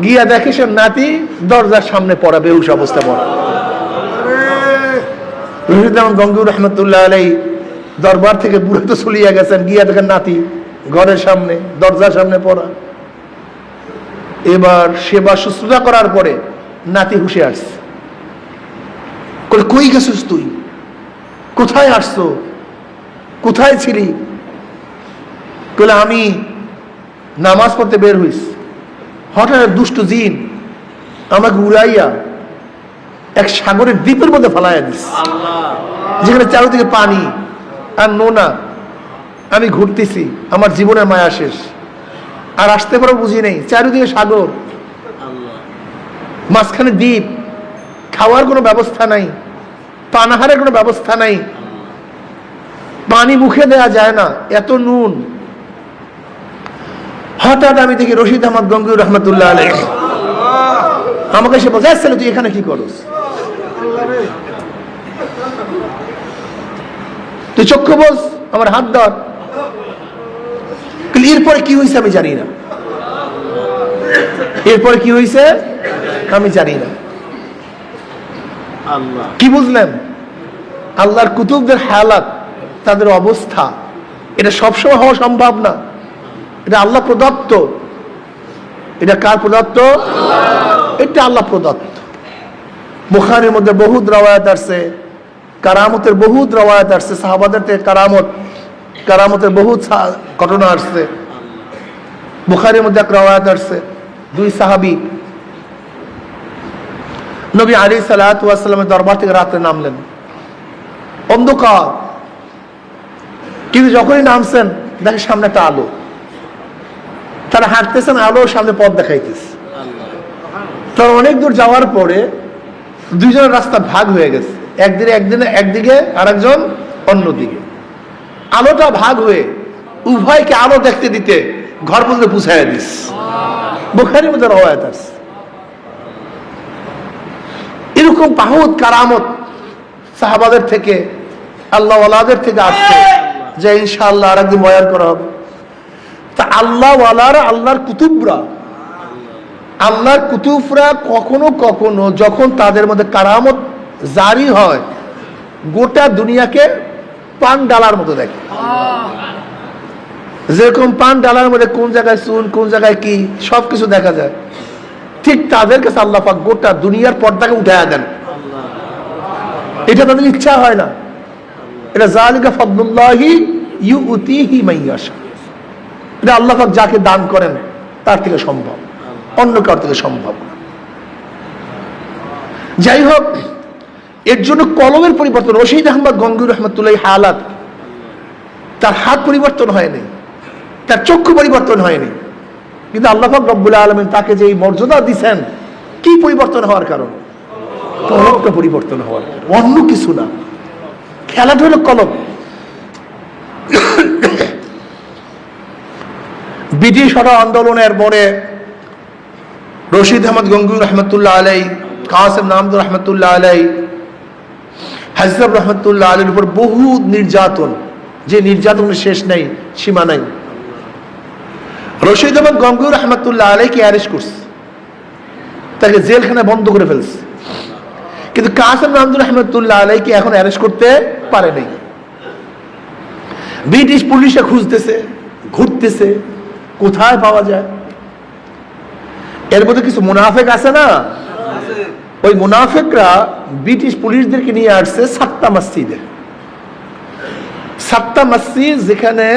গিয়া দেখে সে নাতি দরজার সামনে পড়া, বেহুশ অবস্থা পড়া। রশিদ আহমদ গঙ্গুই রহমতুল্লাহ আলাইহি দরবার থেকে বুড়া তো চলিয়া গেছেন, গিয়া দেখেন নাতি ঘরের সামনে দরজার সামনে পড়া। এবার সেবা শুশ্রূষা করার পরে নাতি হুশে আসছে। কই গেছিস তুই, কোথায় আসছো, কোথায় ছিলি? বলে আমি নামাজ পড়তে বের হইস, হঠাৎ দুষ্ট জিন আমাকে উড়াইয়া এক সাগরের দ্বীপের মধ্যে ফেলাইয়া দিস, যেখানে চারিদিকে পানি আর নোনা। আমি ঘুরতেছি, আমার জীবনের মায়া শেষ, আর আসতে পারো বুঝি নেই। চারিদিকে সাগর, মাঝখানে দ্বীপ, খাওয়ার কোনো ব্যবস্থা নাই, পানাহারের কোনো ব্যবস্থা নাই, পানি মুখে দেয়া যায় না, এত নুন। হঠাৎ আমি দেখি রশিদ আহমদ গঙ্গুই রহমতুল্লাহ আলাইহি আমাকে সে বলছে, তুই এখানে কি করস? তুই চক্ষু বোঝ, আমার হাত ধর। এরপরে কি হয়েছে আমি জানি না, এরপরে কি হয়েছে আমি জানি না। কি বুঝলেন? আল্লাহর কুতুবদের হালাত, তাদের অবস্থা, এটা সবসময় হওয়া সম্ভব না। এটা আল্লাহ প্রদত্ত। এটা কার প্রদত্ত? এটা আল্লাহ প্রদত্ত। বুখারীর মধ্যে বহুত রওয়ায়াত আসছে, কারামতের বহুত রওয়ায়াত আসছে, সাহাবাদের থেকে কারামতের বহুত ঘটনা আসছে। বুখারীর মধ্যে এক রওয়ায়াত আসছে, 2 সাহাবী নবী আলাইহিস সালাতু ওয়াস সালামের দরবার থেকে রাতে নামলেন, অন্ধকার, কিন্তু যখনই নামছেন দেখেন সামনে একটা আলো। তারা হাঁটতেছেন, আলো সামনে পথ দেখাইতেছে। তারা অনেক দূর যাওয়ার পরে 2 জনের রাস্তা ভাগ হয়ে গেছে, একদিকে আর একজন অন্যদিকে। আলোটা ভাগ হয়ে উভয়কে আলো দেখতে দিতে ঘর পর্যন্ত পৌঁছাইয়া দিস। বুখারীর মধ্যে রওয়ায়াত আছে। এরকম পাহুত কারামত সাহাবাদের থেকে, আল্লাহ ওয়ালাদের থেকে আসছে, যে ইনশাআল্লাহ আর একদিন বয়ান করা হবে। তা আল্লাহ ওয়ালারা, আল্লাহর কুতুবরা কখনো কখনো যখন তাদের মধ্যে কারামত জারি হয়, গোটা দুনিয়াকে পান ডালার মতো দেখে। যেরকম পান ডালার মধ্যে কোন জায়গায় চুন, কোন জায়গায় কি সবকিছু দেখা যায়, ঠিক তাদের কাছে আল্লাহ পাক গোটা দুনিয়ার পর্দাকে উঠাইয়া দেন। এটা তাদের ইচ্ছা হয় না। এটা যালিকা ফাদলুল্লাহি ইউতিহি মান ইয়াশা। এটা আল্লাহ পাক যাকে দান করেন তার থেকে সম্ভব, অন্য কারোর থেকে সম্ভব না। যাই হোক, এর জন্য কলমের পরিবর্তন। রশিদ আহমদ গঙ্গুই রহমতুল্লাহ হালাত, তার হাত পরিবর্তন হয়নি, তার চক্ষু পরিবর্তন হয়নি, কিন্তু আল্লাহ পাক রব্বুল আলামিন তাকে যে এই মর্যাদা দিয়েছেন, কি পরিবর্তন হওয়ার কারণ? কলবটা পরিবর্তন হওয়ার কারণ, অন্য কিছু না। খেলাটা হলো কলব। ব্রিটিশ আন্দোলনের পরে রশিদ আহমদ গঙ্গুই রহমতুল্লাহ আলাই, কাসেম নামদুর রহমতুল্লাহ আলাই, হাজরত রহমতুল্লাহ আলীর উপর বহু নির্যাতন, যে নির্যাতনের শেষ নাই, সীমা নাই। রশিদ আহমদ গঙ্গুই রহমতুল্লাহ আলাইকে অ্যারেস্ট করছে, তাকে জেলখানায় বন্ধ করে ফেলছে। কিন্তু কাসেম নামদুর রহমতুল্লাহ আলাইকে এখন অ্যারেস্ট করতে পারে নাই। ব্রিটিশ পুলিশে খুঁজতেছে, ঘুরতেছে, কোথায় পাওয়া যায়। এর মধ্যে কিছু মুনাফেক আছে না, ওই মুনাফেকরা ব্রিটিশ পুলিশদেরকে নিয়ে আসছে সাত্তা মসজিদে। সাত্তা মসজিদ যেখানে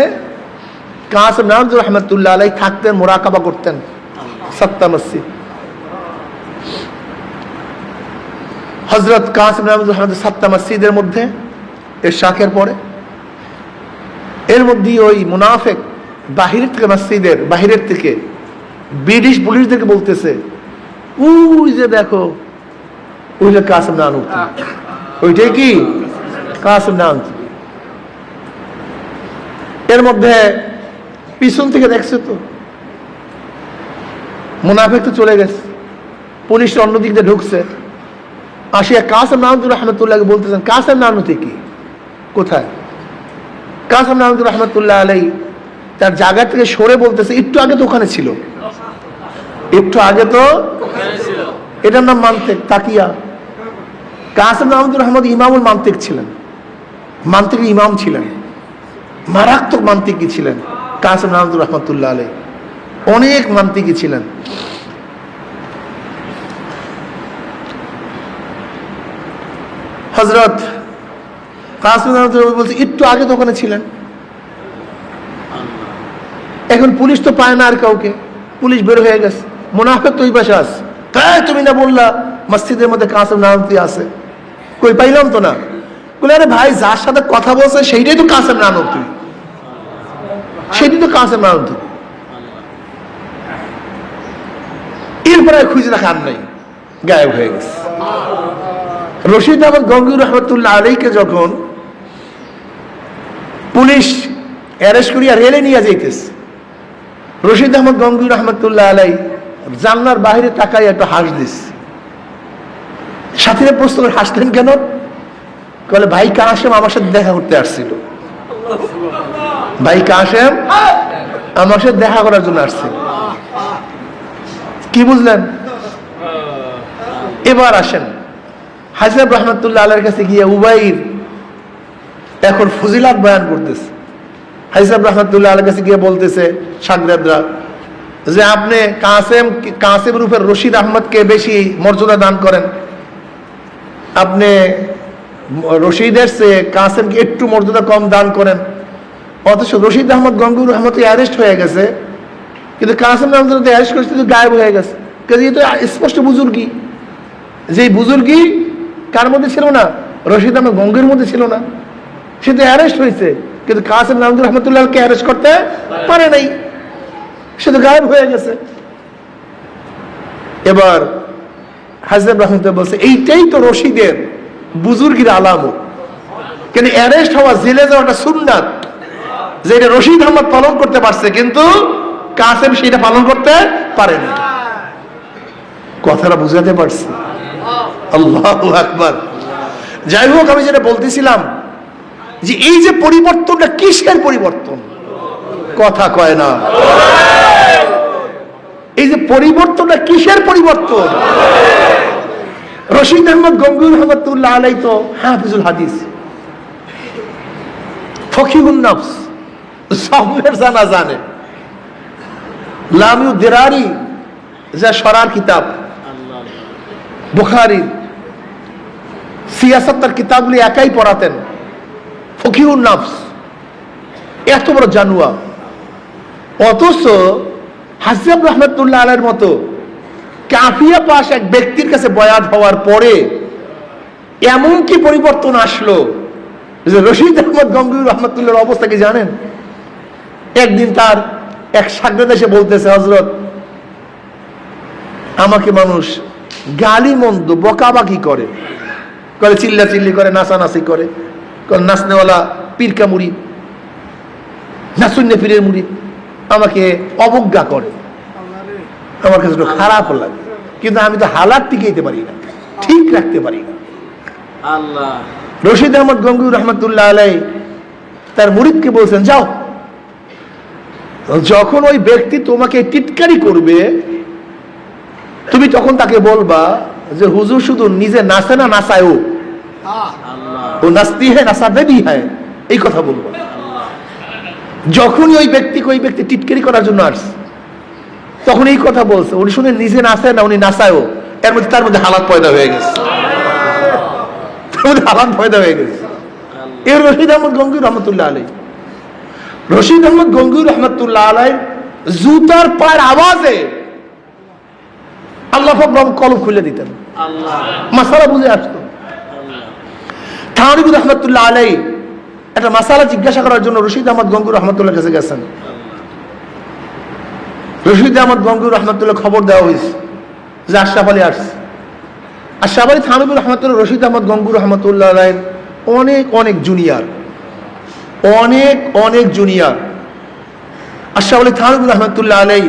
কাসেম নামদুর রহমতুল্লাহ আলাই থাকতেন, মোরাকাবা করতেন। সাত্তা মসজিদ হযরত কাসেম নামদুর রহমতুল্লাহ সাত্তা মসজিদের মধ্যে এর শাকের পরে, এর মধ্যে ওই মুনাফেক বাহিরের থেকে, মসজিদের বাহিরের থেকে ব্রিটিশ পুলিশদেরকে বলতেছে, ওই যে দেখো, ওই যে কাসেম নামদুর, ওইটাই কি কাসেম নামদুর। এর মধ্যে পিছন থেকে দেখছে তো মুনাফেক তো চলে গেছে, পুলিশ অন্যদিক দিয়ে ঢুকছে, আসিয়া কাসেম নামদুর রহমতুল্লাহকে বলতেছেন, কাসেম নামদুর কি কোথায়? কাসেম নামদুর রহমতুল্লাহ আলাই তার জায়গা থেকে সরে বলতেছে, একটু আগে তো ওখানে ছিল, একটু আগে তো, এটার নাম মান্তিক, তাকিয়া। কাসেম নামদুর রহমত ইমামুল মান্তিক ছিলেন, মান্তিক ইমাম ছিলেন, মারাত্মক মান্তিকি ছিলেন কাসেম নামদুর রহমতুল্লাহ আলাই, অনেক মান্তিকি ছিলেন। হযরত কাসেম নামদুর বলছে, একটু আগে তো ওখানে ছিলেন। এখন পুলিশ তো পায় না আর কাউকে, পুলিশ বের হয়ে গেছে, মুনাফিক তো ওই পাশে আছে, তাই তুমি না বললা মসজিদের মধ্যে কাসেম নামদুর আছে, কই পাইলাম তো না। বলে, আরে ভাই, যার সাথে কথা বলছে সেইটাই তো কাসেম নামদুর, সেটাই তো কাসেম নামদুর। এরপরে খুঁজে দেখা আর নাই, গায়েব হয়ে গেছে। রশিদ আহমদ গঙ্গুই রহমতুল্লাহ আলাইকে যখন পুলিশ অ্যারেস্ট করিয়া রেলে নিয়ে যাইতেছে, রশিদ আহমদ গঙ্গুই রহমতুল্লাহ আলাই জানলার বাইরে তাকাই একটা হাস দিস। সাথীরা প্রশ্ন করে, হাসলেন কেন? বলে, ভাই কাসেম আমার সাথে দেখা করতে আসছিল, ভাই কাসেম আমার সাথে দেখা করার জন্য আসছিল। কি বুঝলেন? এবার আসেন হাজরত রহমতুল্লাহ আলাইহির কাছে গিয়ে উবাইর এখন ফজিলাত বয়ান করতেছে। হাজরত রহমতুল্লাহ আলাইহির কাছে গিয়ে বলতেছে শাগরেদরা যে, আপনি কাসেম রূপের রশিদ আহমদকে বেশি মর্যাদা দান করেন, আপনি রশিদের চেয়ে কাসেমকে একটু মর্যাদা কম দান করেন, অথচ রশিদ আহমদ গঙ্গুই রহমত অ্যারেস্ট হয়ে গেছে, কিন্তু কাসেম রহমত অ্যারেস্ট করেছে, কিন্তু গায়েব হয়ে গেছে। কাজে তো স্পষ্ট বুজুর্গি, যে বুজুর্গি কার মধ্যে ছিল না? রশিদ আহমদ গঙ্গুর মধ্যে ছিল না। সে তো অ্যারেস্ট হয়েছে, কিন্তু কাসেম নামদুর রহমতুল্লাহকে অ্যারেস্ট করতে পারে নাই, সে তো গায়েব হয়ে গেছে। এবার হাজরত রহমতুল্লাহ বলছে, এইটাই তো রশিদের বুজুর্গির আলামত। কিন্তু অ্যারেস্ট হওয়া, জেলে যাওয়াটা সুন্নাত, যেটা রশিদ আহমদ পালন করতে পারছে, কিন্তু কাসেম সেটা পালন করতে পারেনি। কথাটা বুঝাতে পারছি? আল্লাহু আকবার। যাই হোক, আমি যেটা বলতেছিলাম যে এই যে পরিবর্তনটা, কিসের পরিবর্তন? কথা কয় না। এই যে পরিবর্তনটা কিসের পরিবর্তন? রশিদ আহমদ গঙ্গুই রহমতুল্লাহ আলাই তো হাফিজুল হাদিস, ফকিহুন নফস, সামনের জানা জানে, লামিউ দেরারি যা সরার কিতাব, বুখারী সিয়াসতের কিতাবগুলি একাই পড়াতেন, ফকিহুন নফস, এত বড় জানুয়া। অথচ হাজরত রহমতুল্লাহ আলাইহির মতো কাফিয়া পাশ এক ব্যক্তির কাছে বয়াত হওয়ার পরে এমন কি পরিবর্তন আসলো যে রশিদ আহমদ গঙ্গুই রহমতুল্লাহর অবস্থা কি জানেন? একদিন তার এক শাগরেদ এসে বলতেছে, হযরত আমাকে মানুষ গালি মন্দ বকাবাকি করে, করে চিল্লা চিল্লি করে, নাচানাচি করে, নাচনেওয়ালা পীরকা মুড়ি, নাচুন্নে পীরের মুড়ি, আমাকে অবজ্ঞা করে। আমার কাছে খারাপ লাগে, কিন্তু আমি তো হালাত টিকাইতে পারি না, ঠিক রাখতে পারি না। আল্লাহ রশিদ আহমদ গঙ্গুর রহমতুল্লাহ আলাই তার মুরিদকে বলছেন, যাও, যখন ওই ব্যক্তি তোমাকে টিটকারি করবে তুমি তখন তাকে বলবা যে হুজুর শুধু নিজে নাচে না, নাচায় ও নাচতি হ্যাঁ নাচাতে ভি হ্যাঁ, এই কথা বলবো। যখনই ওই ব্যক্তি টিটকারি করার জন্য আসছে তখন এই কথা বলছে, উনি শুনে নিজে নাচে না, উনি নাচায়ও, তার মধ্যে হালাত পয়দা হয়ে গেছে, হালাত পয়দা হয়ে গেছে। এর রশিদ আহমদ গঙ্গুর রহমতুল্লাহ আলাই, রশিদ আহমদ গঙ্গুর রহমতুল্লাহ আলাই জুতার পায়ের আওয়াজে আল্লাহ কলম খুলে দিতেন, মাসালা বুঝে আসতো। থানবী রহমতুল্লাহ আলাই একটা মাসালা জিজ্ঞাসা করার জন্য রশিদ আহমদ গঙ্গুর রহমতুল্লাহ কাছে গেছেন। রশিদ আহমদ গঙ্গুর রহমতুল্লাহ খবর দেওয়া হয়েছে যে আশরাফ আলী আসছে। আশরাফ আলী থানবী রহমতুল্লাহ রশিদ আহমদ গঙ্গুর রহমতুল্লাহ আলাই অনেক জুনিয়র, অনেক জুনিয়র। আশরাফ আলী থানবী রহমতুল্লাহ আলাই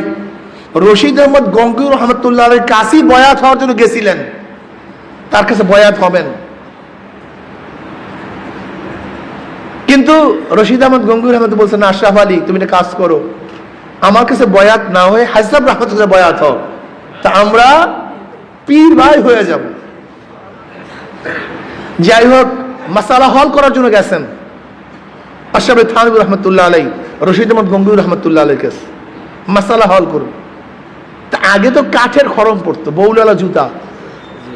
রশিদ আহমদ গঙ্গুর রহমতুল্লাহ আলাইর কাছেই বয়াত হওয়ার জন্য গেছিলেন, তার কাছে বয়াত হবেন। কিন্তু রশিদ আহমদ গঙ্গুর রহমত বলছেন, আশরাফ আলী তুমি একটা কাজ করো, আমার কাছে বয়াত না হয়ে হাজরাব রহমতুল্লাহ বয়াত হও, তা আমরা পীর ভাই হয়ে যাব। যাই হোক, মাসালা হল করার জন্য গেছেন আশরাফ আলী থানবী রহমতুল্লাহ আলাই রশিদ আহমদ গঙ্গুর রহমতুল্লাহ আলাইর কাছে, মাসালা হল করুন। তা আগে তো কাঠের খড়ম পড়তো, বউলালা জুতা,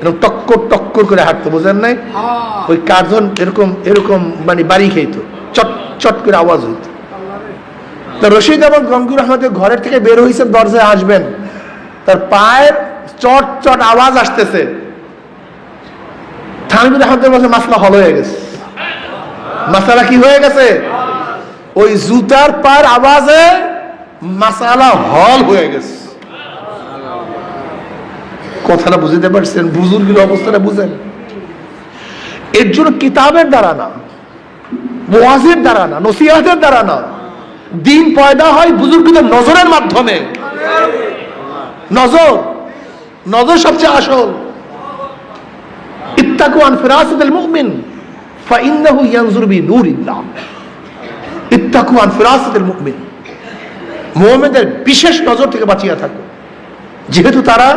এরকম টক্কর টক্কর করে হাঁটতো, বোঝেন নাই? ওই কার্জন এরকম মানে বাড়ি খেত, চট চট করে আওয়াজ হইত। তো রশিদ আহমদ গঙ্গুর রহমতের ঘরের থেকে বের হয়েছেন, দরজায় আসবেন, তার পায়ের চট চট আওয়াজ আসতেছে। থানবী রহমতের বলছে মাসলা হল হয়ে গেছে। মাসালা কি হয়ে গেছে? ওই জুতার পায়ের আওয়াজে মাসালা হল হয়ে গেছে। কথাটা বুঝতে পারছেন? বুজুর্গের অবস্থাটা বুঝেন? এর জন্য কিতাবের দ্বারা না, ওয়াজের দ্বারা না, নসিহতের দ্বারা না, দিন পয়দা হয় বুজুর্গদের নজরের মাধ্যমে। নজর সবচেয়ে আসল। ইত্তাকু আন ফিরাসাতিল মুমিন ফাইন্নাহু ইয়ানজুরু বিনূরিল্লাহ। ইত্তাকু আন ফিরাসাতিল মুমিন, মুমিনদের বিশেষ নজর থেকে বাঁচিয়ে থাকো, যেহেতু তারা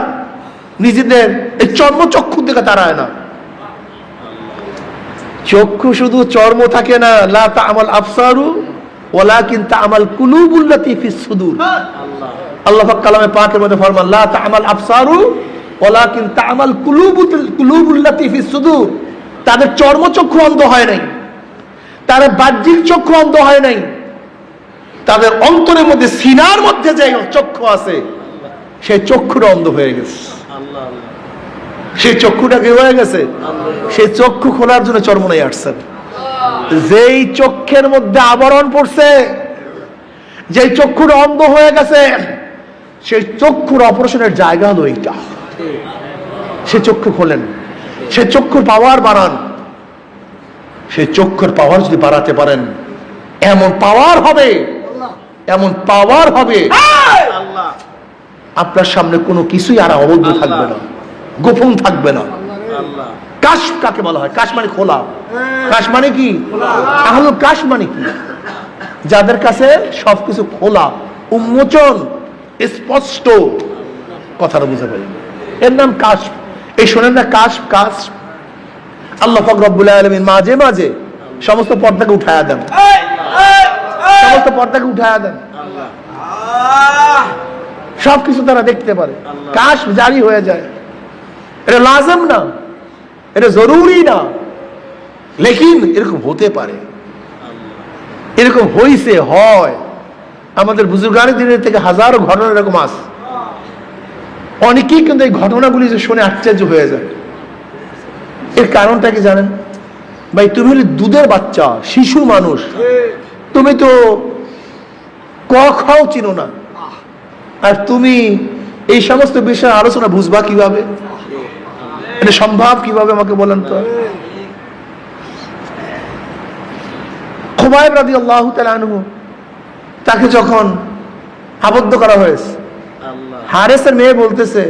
নিজেদের এই চর্মচক্ষু থেকে তাড়ায় না। চক্ষু শুধু চর্ম থাকে না, লা তা'মাল আবসারু ওয়ালাকিন তা'মাল কুলুবুল্লাতী ফিস সুদূর। আল্লাহ পাক কালামে পাকের মধ্যে ফরমান, লা তা'মাল আবসারু ওয়ালাকিন তা'মাল কুলুবুল্লাতী ফিস সুদূর। তাদের চর্মচক্ষু অন্ধ হয় নাই, তাদের বাহ্যিক চক্ষু অন্ধ হয় নাই, তাদের অন্তরের মধ্যে, সিনার মধ্যে যে চক্ষু আছে সেই চক্ষুটা অন্ধ হয়ে গেছে। সেই চক্ষুটা কি হয়ে গেছে? সেই চক্ষু খোলার জন্য চরমনাই আসছেন। যেই চক্ষের মধ্যে আবরণ পড়ছে, যেই চক্ষুটা অন্ধ হয়ে গেছে, সেই চক্ষুর অপারেশনের জায়গা হলো এইটা। সে চক্ষু খোলেন, সে চক্ষুর পাওয়ার বাড়ান। সেই চক্ষুর পাওয়ার যদি বাড়াতে পারেন, এমন পাওয়ার হবে, এমন পাওয়ার হবে, আপনার সামনে কোনো কিছুই আর অবদ্ধ থাকবে না, গোপন থাকবে না। কাশ কাকে বলা হয়? কাশ মানে খোলা। কাশ মানে কি? আহলুল কাশ মানে কি? যাদের কাছে সবকিছু খোলা, উন্মোচন, স্পষ্ট। কথাটা বুঝে পারি, এর নাম কাশ। এই শোনেন না, কাশ কাশ। আল্লাহ পাক রব্বুল আলামিন মাঝে মাঝে সমস্ত পর্দাকে উঠায়া দেন, সমস্ত পর্দাকে উঠায়া দেন, সবকিছু তারা দেখতে পারে। কাশ জারি হয়ে যায়। এটা লাজম না, এটা জরুরি না, লেকিন এরকম হতে পারে, এরকম হইছে, হয়। আমাদের বুজুর্গানের দিনের থেকে হাজারো ঘটনা এরকম আছে। অনেকেই কিন্তু এই ঘটনাগুলি যে শুনে আশ্চর্য হয়ে যায়। এর কারণটা কি জানেন ভাই? তুমি হলে দুধের বাচ্চা, শিশু মানুষ, তুমি তো ক খাও চিনো না, আর তুমি এই সমস্ত বিষয়ে আলোচনা বুঝবা কিভাবে? এটা সম্ভব কিভাবে আমাকে বলেন তো? খুবাইব রাদিয়াল্লাহু তাআলা আনহু, তাকে যখন আবদ্ধ করা হয়েছে, হারেসের মেয়ে বলতেছে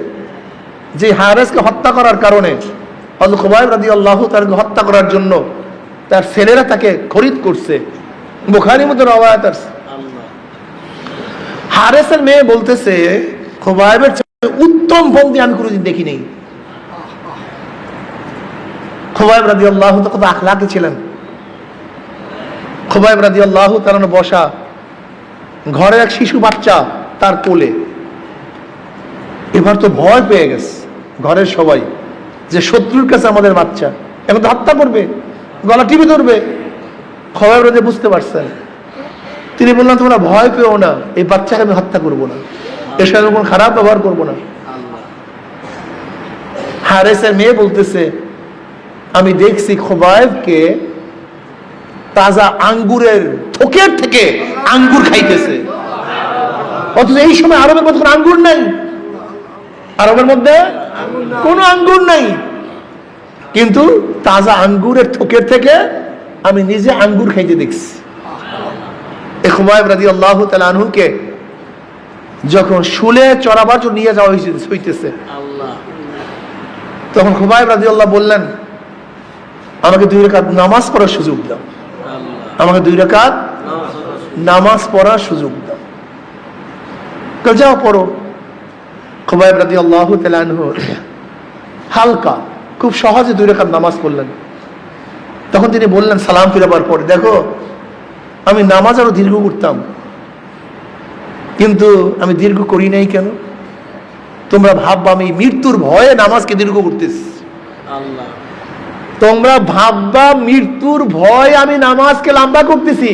যে হারেসকে হত্যা করার কারণে, হযরত খুবাইব রাদিয়াল্লাহু তাআলাকে হত্যা করার জন্য তার ছেলেরা তাকে খরিদ করছে। বুখারীর মধ্যে রওয়ায়াত আছে। হারেসের মেয়ে বলতেছে খুবাইবের চেয়ে উত্তম বন্দী আমি কোনোদিন দেখি নাই। খুবাইব রাদিয়াল্লাহু তাআলা কত আখলাকি ছিলেন। খুবাইব রাদিয়াল্লাহু তাআলা বসা, ঘরে এক শিশু বাচ্চা তার কোলে। এবার তো ভয় পেয়ে গেছে ঘরের সবাই যে শত্রুর কাছে আমাদের বাচ্চা, এখন তো হত্যা করবে, গলা টিপে ধরবে। খুবাইব রাদিয়াল্লাহু বুঝতে পারছেন। তিনি বললেন তোমরা ভয় পেও না, এই বাচ্চাকে আমি হত্যা করবো না, এর সাথে কোনো খারাপ ব্যবহার করবো না। হারেসের মেয়ে বলতেছে আমি দেখছি খুবাইবকে তাজা আঙ্গুরের থোকের থেকে আঙ্গুর খাইতেছে, অথচ এই সময় আরবের মধ্যে কোনো আঙ্গুর নাই, আরবের মধ্যে কোনো আঙ্গুর নাই, কিন্তু তাজা আঙ্গুরের থোকের থেকে আমি নিজে আঙ্গুর খাইতে দেখছি। খুবাইব রাদিয়াল্লাহু তাআলা আনহুকে যখন শুলে চড়াবার জন্য নিয়ে যাওয়া হইতেছে, তখন খুবাইব রাদিয়াল্লাহু বললেন আমাকে 2 রাকাত নামাজ পড়ার সুযোগ দাও, আমাকে 2 রাকাত নামাজ পড়ার সুযোগ দাও। যাও পড়ো। খুবাইব রাদিয়াল্লাহু তাআলা আনহু হালকা খুব সহজে 2 রাকাত নামাজ পড়লেন। তখন তিনি বললেন সালাম ফিরাবার পরে, দেখো আমি নামাজ আরো দীর্ঘ করতাম, কিন্তু আমি দীর্ঘ করি নাই কেন? তোমরা ভাববা আমি মৃত্যুর ভয়ে নামাজকে দীর্ঘ করতেছি। তোমরা ভাববা মৃত্যুর ভয় আমি নামাজকে লম্বা করতেছি,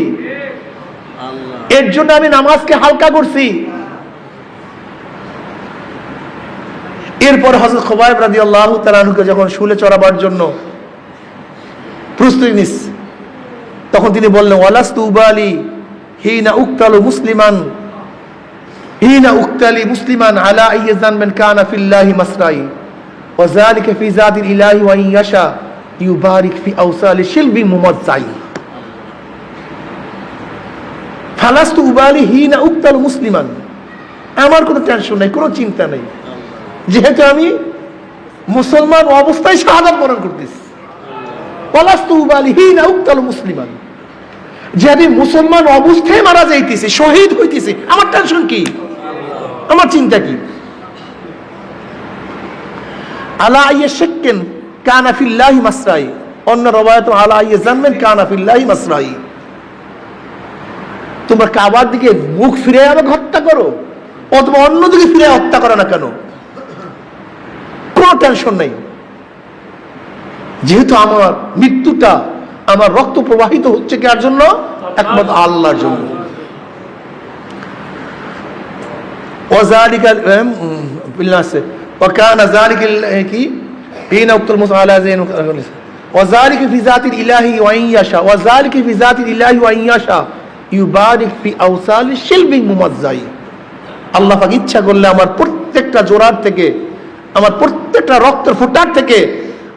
এর জন্য আমি নামাজকে হালকা করছি। এরপর হযরত খুবাইব রাদিয়াল্লাহু তাআলা আনহুকে যখন শুলে চড়াবার জন্য প্রস্তুতি নিচ্ছে, তখন তিনি বললেন ওয়ালাস্তু উবালি হিনা উক্তালু মুসলিমান, হিনা উক্তালি মুসলিমান আলা আইয়ি যানবিন কানা ফিল্লাহি মাসরাই ওয়া যালিকা ফি যাতিল ইলাহি ওয়া ইন ইয়াশা ইউবারিক ফি আওসালি শিলবি মুমাজ্জাই। ফালাস্তু উবালি হিনা উক্তালু মুসলিমান, আমার কোনো টেনশন নাই, কোনো চিন্তা নাই, যেহেতু আমি মুসলমান অবস্থায় শাহাদাত বরণ করতেছি। ওয়ালাস্তু উবালি হিনা উক্তালু মুসলিমান, যে আমি মুসলমান অবস্থায় মারা যাইতেছি, শহীদ হইতেছি, আমার টেনশন কি, আমার চিন্তা কি? আলা আইয়ি শাক্কিন কানা ফিল্লাহি মাসরাই, অন্য রওয়ায়াত আলা আইয়ি যানবিন কানা ফিল্লাহি মাসরাই। তোমরা কাবার দিকে মুখ ফিরে আমাকে হত্যা করো অথবা অন্যদিকে ফিরে হত্যা করো না কেন, কোনো টেনশন নেই, যেহেতু আমার মৃত্যুটা, আমার রক্ত প্রবাহিত হচ্ছে কার জন্য? একমাত্র আল্লাহর জন্য। ওয়াযালিকা বিল্লাহি ওয়া কানা যালিকা কি হিনা উক্তাল মুসআলা যাইন ওয়াযালিকা ফি যাতিল ইলাহি ওয়া ইন ইয়াশা ওয়াযালিকা ফি যাতিল ইলাহি ওয়া ইন ইয়াশা ইউবারিক ফি আওসালি শিলবি মুমাজ্জাই। আল্লাহ পাক ইচ্ছা করলে আমার প্রত্যেকটা জোড়ার থেকে, আমার প্রত্যেকটা রক্তের ফোঁটার থেকে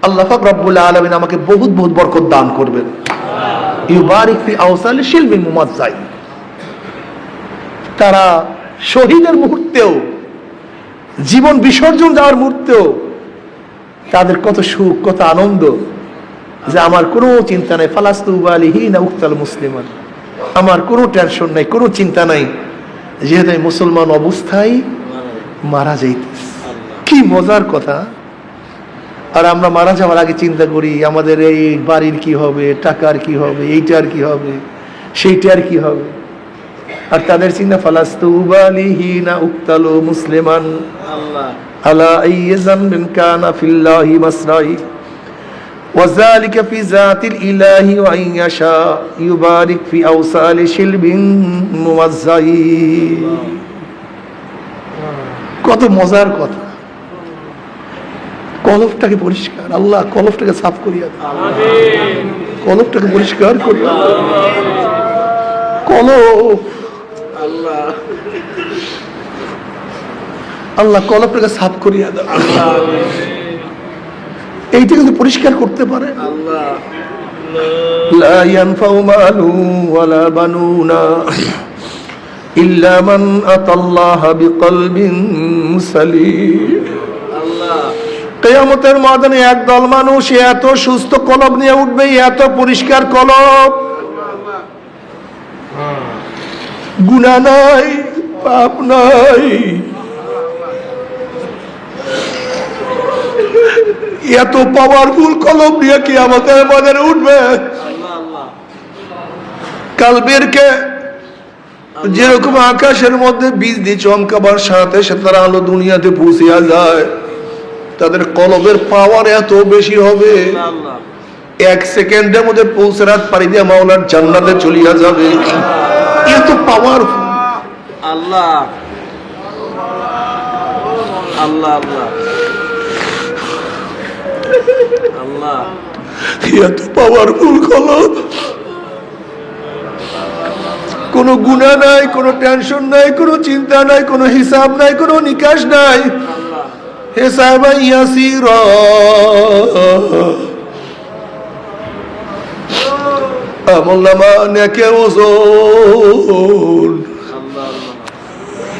আল্লাহ পাক রব্বুল আলামিন আমাকে বহুত বহুত বরকত দান করবেন। ইউবারিক ফি আওসালি শিলবি মুমাজ্জাই। তারা শহীদের মুহূর্তেও, জীবন বিসর্জন দেওয়ার মুহূর্তেও তাদের কত সুখ, কত আনন্দ, যে আমার কোনো চিন্তা নাই। ফালাস্তু উবালি হিনা উক্তাল মুসলিমান, আমার কোনো টেনশন নাই, কোনো চিন্তা নাই, যেহেতু আমি মুসলমান অবস্থায় মারা যাইতেছি। কি মজার কথা! আর আমরা মারা যাওয়ার আগে চিন্তা করি আমাদের এই বাড়ির কি হবে, টাকার কি হবে, এইটার কি হবে, সেইটার কি হবে। আর তাদের চিন্তা ফালাস্তু উবালি হিনা উক্তালু মুসলিমান আলা আইয়ি যানবিন কানা ফিল্লাহি মাসরাই ওয়া যালিকা ফি যাতিল ইলাহি ওয়া ইন ইয়াশা ইউবারিক ফি আওসালি শিলবিন মুমাজ্জাই। কত মজার কথা! কলবটাকে পরিষ্কার, আল্লাহ কলবটাকে সাফ করিয়া দাও, আমিন। কলবটাকে পরিষ্কার করিয়া দাও, কলব আল্লাহ। আল্লাহ কলবটাকে সাফ করিয়া দাও। এইটা কিন্তু পরিষ্কার করতে পারে। লা ইয়ানফাউ মালু ওয়ালা বানুনা ইল্লা মান আতাল্লাহা বিকলবিন সালিম। কিয়ামতের ময়দানে একদল মানুষ এত সুস্থ কলব নিয়ে উঠবে, এত পরিষ্কার কলব, গুনাহ নাই, পাপ নাই, এত পাওয়ারফুল কলব নিয়ে কিয়ামতের ময়দানে উঠবে। কালবেরকে যেরকম আকাশের মধ্যে বিজলি চমকাবার সাথে সাথে তারা আলো দুনিয়াতে পৌঁছিয়া যায়, তাদের কলবের পাওয়ার এত বেশি হবে, 1 সেকেন্ডের মধ্যে পৌঁছে রাত পাড়ি দিয়ে মাওলার জান্নাতে চলিয়া যাবে। এত পাওয়ারফুল। আল্লাহ আল্লাহ আল্লাহ আল্লাহ, এত পাওয়ারফুল কলব। কোনো গুনাহ নাই, কোনো টেনশন নাই, কোনো চিন্তা নাই, কোনো হিসাব নাই, কোনো নিকাশ নাই। হিসাবা ইয়াসিরা, আমলনামা নেকের ওজন,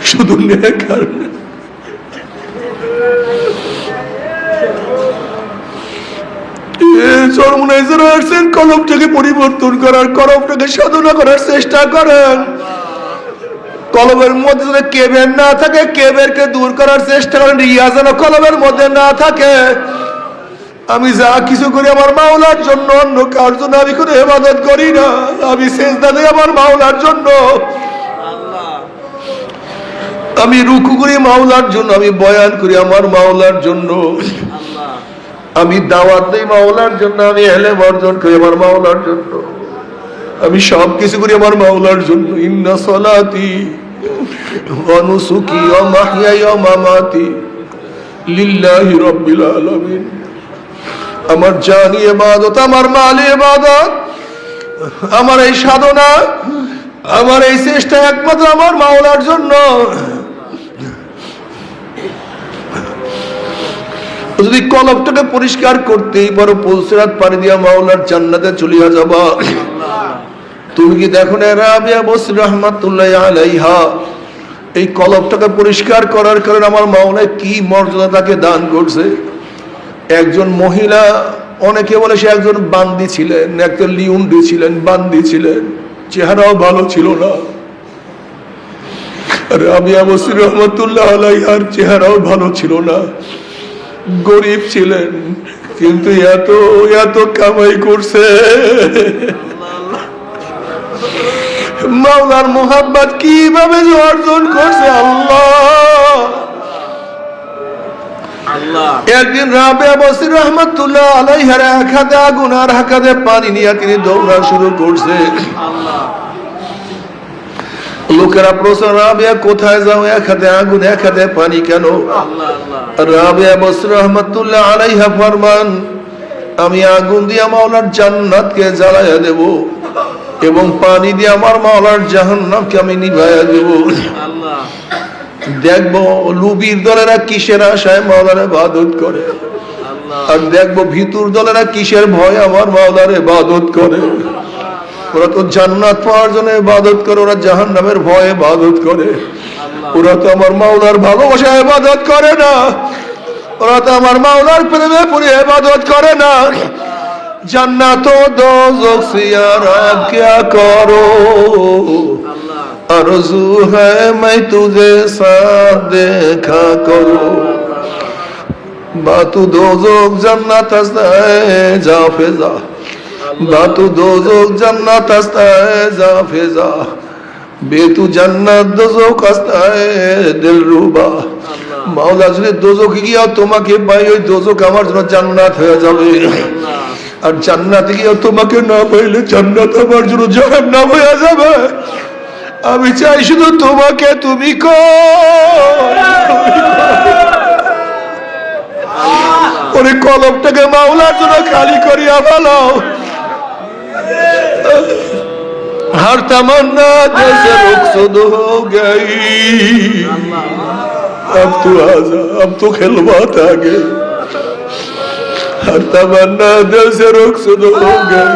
শুধু নেকার। কলমটাকে পরিবর্তন করার, কলমটাকে সাধনা করার চেষ্টা করেন। কলমের মধ্যে কেবের না থাকে, কেবেরকে দূর করার চেষ্টা করেন। রিয়া যেন কলমের মধ্যে না থাকে। আমি যা কিছু করি আমার মাওলার জন্য, অন্য কার জন্য আমি কোনো ইবাদত করি না। আমি সেজদা দেই আমার মাওলার জন্য, আমি রুকু করি মাওলার জন্য, আমি বয়ান করি আমার মাওলার জন্য, আমি দাওয়াত দেই মাওলার জন্য, আমি ইলম অর্জন করি আমার মাওলার জন্য, আমি সব কিছু করি আমার মাওলার জন্য। ইন্না সলাতি ওয়া নুসুকি ওয়া মাহইয়ায়া ওয়া মামাতি লিল্লাহি রাব্বিল আলামিন। আমার জানি ইবাদত, আমার মাল ইবাদত, আমার এই সাধনা, আমার এই চেষ্টা একমাত্র আমার মাওলার জন্য। যদি কলবটাকে পরিষ্কার করতেই পারো, পৌঁছরাত পাড়ি দিয়া মাওলার জান্নাতে চলিয়া যাবা। তুমি কি দেখো না রাবিয়া বসরি রাহমাতুল্লাহি আলাইহা এই কলবটাকে পরিষ্কার করার কারণে আমার মাওলা কি মর্যাদা তাকে দান করছে। একজন মহিলা, অনেকে বলে সে একজন বান্দি ছিলেন, একজন লিউন্ডি ছিলেন, বান্দি ছিলেন, চেহারাও ভালো ছিল না। রাবিয়া বসরি রাহমাতুল্লাহি আলাইহার চেহারাও ভালো ছিল না, গরিব ছিলেন, কিন্তু এত এত কামাই করছে। মাওলার মোহাব্বত কিভাবে অর্জন করছে আল্লাহ। একদিন রাবিয়া বসরি রাহমাতুল্লাহ আলাইহার এক হাতে আগুন আর এক হাতে পানি নিয়ে তিনি দৌড়া শুরু করছে। লোকেরা প্রশ্ন, রাবিয়া কোথায় যাও, এক হাতে আগুন এক হাতে পানি কেন? রাবিয়া বসরি রাহমাতুল্লাহ আলাইহা ফরমান, আমি আগুন দিয়ে মাওলার জান্নাতকে জ্বালাইয়া দেব এবং পানি দিয়ে আমার মাওলার জাহান্নামকে আমি নিভাইয়া দেব। দেখবো লুবির দলেরা কিসের আশায় মাওলার ইবাদত করে, আর দেখবো ভিতর দলেরা কিসের ভয় আমার মাওলার ইবাদত করে। ওরা তো জান্নাত পাওয়ার জন্য ইবাদত করে, ওরা জাহান্নামের ভয়ে ইবাদত করে। ওরা তো আমার মাওলার ভালোবাসায় ইবাদত করে না, ওরা তো আমার মাওলার প্রেমে পড়ে ইবাদত করে না। জান্নাত ও দোজখ সে আরাম কিয়া করো, আরজু হ্যায় मैं तुझे साथ देखा करो। बातू दोजख जन्नत हस्ताए जा फिजा, बातू दोजख जन्नत हस्ताए जा फिजा, बेतू जन्नत दोजख हस्ताए दिल रुबा। মাওলা যদি দোজখে গিয়া তোমাকে পাই, ওই দোজখ আমার জন্য জান্নাত হয়ে যাবে। আর জান্নাতে গিয়া তোমাকে না পাইলে জান্নাত আমার জন্য জাহান্নাম হয়ে যাবে। আমি চাই শুধু তোমাকে, তুমি ওরে কলবটাকে মাওলার জন্য খালি করিয়া ভালো। हर तमन्ना जैसे रुखसद हो गई, अब तू आजा, अब तो खिलवात आ गई, हर तमन्ना दिल से रुखसत हो गई,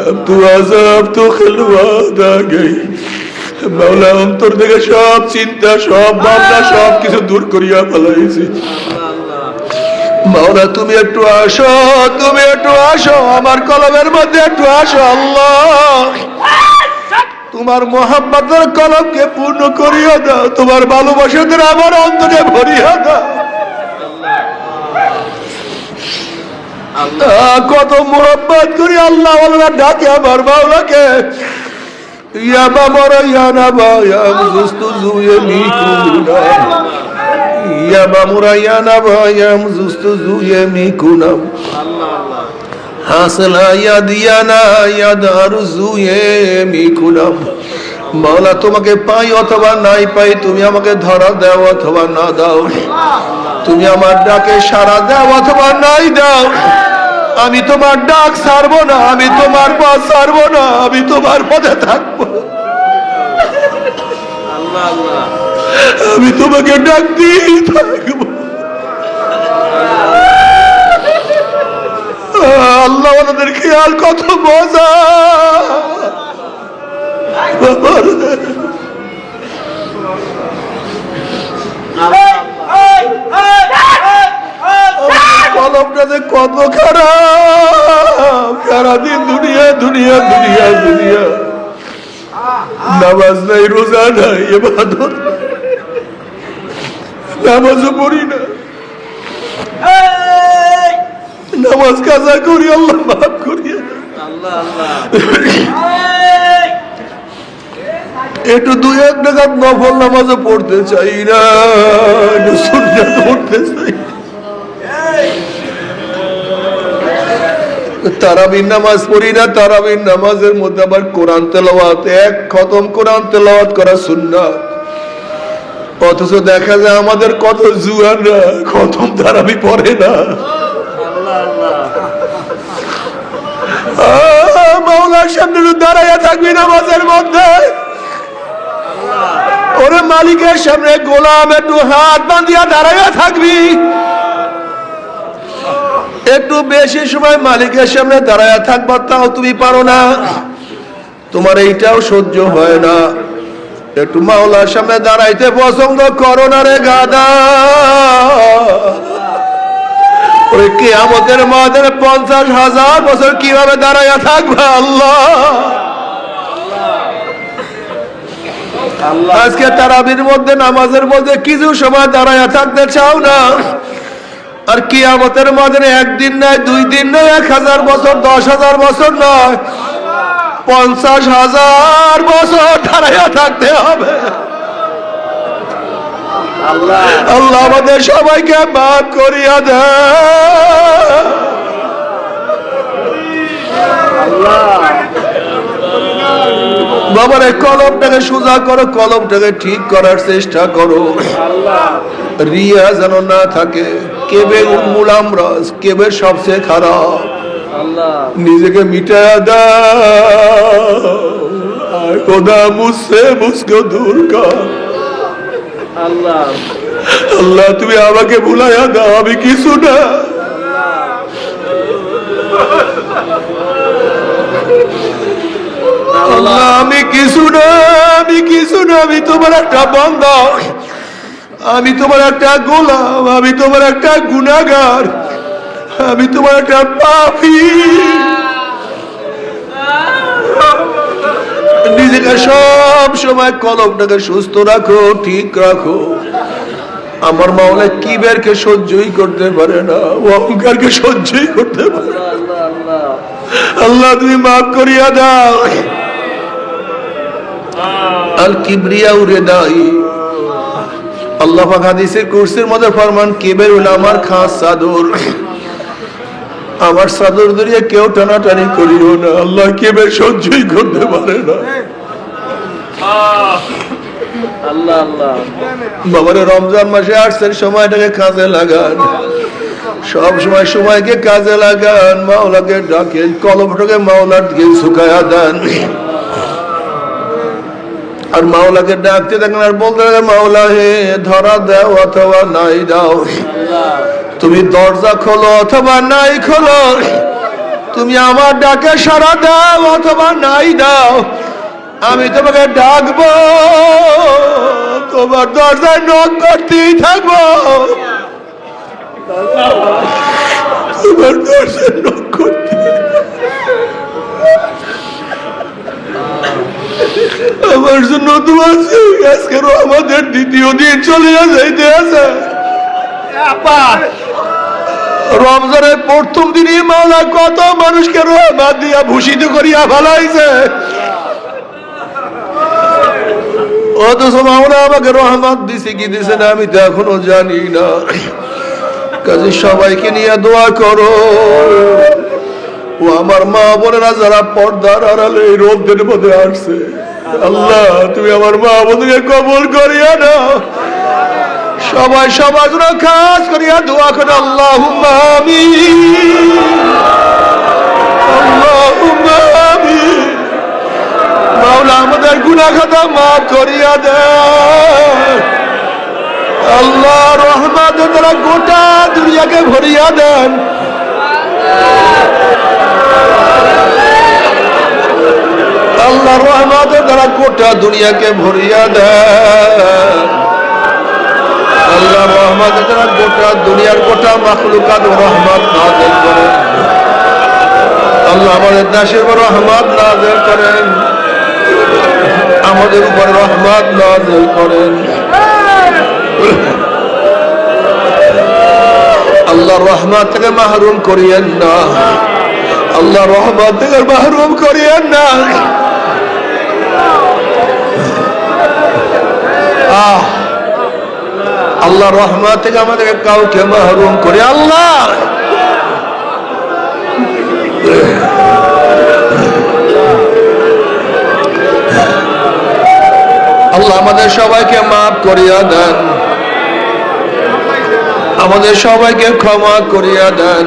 अब तू आजा, अब तो खिलवात आ गई। মাওলা অন্তর থেকে সব চিন্তা, সব ভাবনা, সব কিছু দূর করিয়া ফেলাইছি। মাওলা তুমি একটু আসো, তুমি একটু আসো, আমার কলমের মধ্যে একটু আসো আল্লাহ। তোমার মোহাম্মতের কলমকে পূর্ণ করিয়া দাও, তোমার ভালোবাসাদের আমার অন্তরে ভরিয়া দাও। কত মোহাম্মত করি আল্লাহ আল্লাহ ডাকে আমার মাওলাকে। ইয়া বাবা ইয়া নাবা ইয়া মুস্তুযু ইয়ামিকুনা, ইয়া বামুরা ইয়া নাবা ইয়া মুস্তুযু ইয়ামিকুনা, হাসলা ইয়া দিয়ানা ইয়া দারুযু ইয়ামিকুনা। মাওলা তোমাকে পাই অথবা নাই পাই, তুমি আমাকে ধরা দাও অথবা না দাও, তুমি আমার ডাকে সাড়া দাও অথবা নাই দাও, আমি তোমার ডাক ছাড়বো না, আমি তোমার পথ ছাড়বো না, আমি তোমার পথে থাকবো। আমি তোমাকে ডাক দিয়ে থাকবো। আল্লাহ ওনাদের খেয়াল কত মজা। কলমটা যে কত খারাপ, সারাদিন দুনিয়া দুনিয়া দুনিয়া দুনিয়া, নামাজ নাই, রোজা নাই, ইবাদত, নামাজও পড়ি না, নামাজ কাজা করি, আল্লাহ মাফ করিয়া। একটু দুই এক টাকার নফল নামাজও পড়তে চাই না, একটু সুন্নাত পড়তে চাই। তারাবির নামাজ পড়ি না, তারাবির নামাজের মধ্যে আবার কোরআন তেলাওয়াত, এক খতম কোরআন তেলাওয়াত করা সুন্নাত। অথচ দেখা যায় আমাদের কত জুয়ানরা খতম তারাবি পড়ে না। মাওলার সামনে দাঁড়াইয়া থাকবি নামাজের মধ্যে, ওরে মালিকের সামনে গোলাম একটু হাত বাঁধিয়া দাঁড়াইয়া থাকবি। একটু বেশি সময় মালিকের সামনে দাঁড়াইয়া থাকবা, তাও তুমি পারো না, তোমার এইটাও সহ্য হয় না। একটু মাওলার সামনে দাঁড়াইতে পছন্দ করো না রে গাদা। ওই কিয়ামতের মাঠে 50,000 বছর কিভাবে দাঁড়াইয়া থাকবা আল্লাহ। আজকে তারাবির মধ্যে, নামাজের মধ্যে কিছু সময় দাঁড়াইয়া থাকতে চাও না, আর কিয়ামতের মাঝে একদিন নয়, 2 দিন নয়, 1000 বছর, 10,000 বছর নয়, 50,000 বছর দাঁড়াইয়া থাকতে হবে। আল্লাহ আমাদের সবাইকে মাফ করিয়া দেয়। বাবার কলমটাকে সোজা করো, কলমটাকে ঠিক করার চেষ্টা করো, রিয়া যেন না থাকে। কেবে উম্মুল আমরাজ, কেবে সবচেয়ে খারাপ, নিজেকে মিটায়া দাও। খোদা মুঝসে মুঝকো দূর কর। আল্লাহ তুমি আমাকে ভুলাইয়া দাও, আমি কিছু না। আল্লাহ আমি কিছু না, আমি কিছু না, আমি তোমার একটা বান্দা, আমি তোমার একটা গোলাম, আমি তোমার একটা গুনাহগার, আমি তোমার একটা পাপী। নিজেকে সব সময় কলমটাকে সুস্থ রাখো, ঠিক রাখো। আমার মাওলা কিবেরকে সহ্যই করতে পারে না, অহংকারকে সহ্যই করতে পারে। আল্লাহ তুমি মাফ করিয়া দাও। আল কিবরিয়া উরে দাই, আল্লাহ পাক হাদিসে কুরসির মধ্যে ফরমান, কিবর হলো আমার খাস চাদর, আমার চাদর ধরিয়ে কেউ টানাটানি করিও না। আল্লাহ কিবর সহ্যই করতে পারে না। আল্লাহ আল্লাহ বাবারে রমজান মাসে আসছেন, সময়টাকে কাজে লাগান, সব সময় সময়কে কাজে লাগান, মাওলাকে ডাকেন, কলমটাকে মাওলার দিকে ঝুঁকায়া দেন। আর মাওলাকে ডাকতে থাকলেন আর বলতে থাকলেন, মাওলা হে, ধরা দাও অথবা নাই দাও, তুমি দরজা খোলো অথবা নাই খোলো, তুমি আমার ডাকে সাড়া দাও অথবা নাই দাও, আমি তোমাকে ডাকবো, তোমার দরজায় নক করতেই থাকবো, তোমার দরজায় নক করতে। আমার জন্য দোয়া চাই, আজকের আমাদের দ্বিতীয় দিন চলে যাইতে আছে। রমজানের প্রথম দিনই মাওলা কত মানুষকে রহমত দিয়া ভূষিত করিয়া ফেলাইছে, অথচ মাওলা আমাকে রহমত দিছে কি দিছে না আমি তো এখনো জানি না। কাজে সবাইকে নিয়ে দোয়া করো। ও আমার মা বোনেরা যারা পর্দার আড়ালে এই রোদের মধ্যে আসছে, আল্লাহ তুমি আমার মা বোনকে কবুল করিয়া নাও। সবাই সবার জন্য খাস করিয়া দোয়া করে, আল্লাহুম্মা আমিন, আল্লাহুম্মা আমিন। মাওলা আমাদের গুনাহ খাতা মাফ করিয়া দেন। আল্লাহ রহমতের দ্বারা গোটা দুনিয়াকে ভরিয়া দেন। আল্লাহ রহমতের দ্বারা গোটা দুনিয়াকে ভরিয়া দেন। আল্লাহ রহমতের দ্বারা গোটা দুনিয়ার গোটা মাখলুকাত রহমত নাযিল করেন। আল্লাহ আমাদের দেশের উপর রহমত নাযিল করেন, আমাদের উপর রহমত নাযিল করেন। আল্লাহ রহমত থেকে মাহরুম করিয়েন না, আল্লাহ রহমত থেকে মাহরুম করিয়েন না। আল্লাহ রহমত থেকে আমাদেরকে কাউকে মাহরুম করে আল্লাহ। আল্লাহ আমাদের সবাইকে মাফ করিয়া দেন, আমাদের সবাইকে ক্ষমা করিয়া দেন।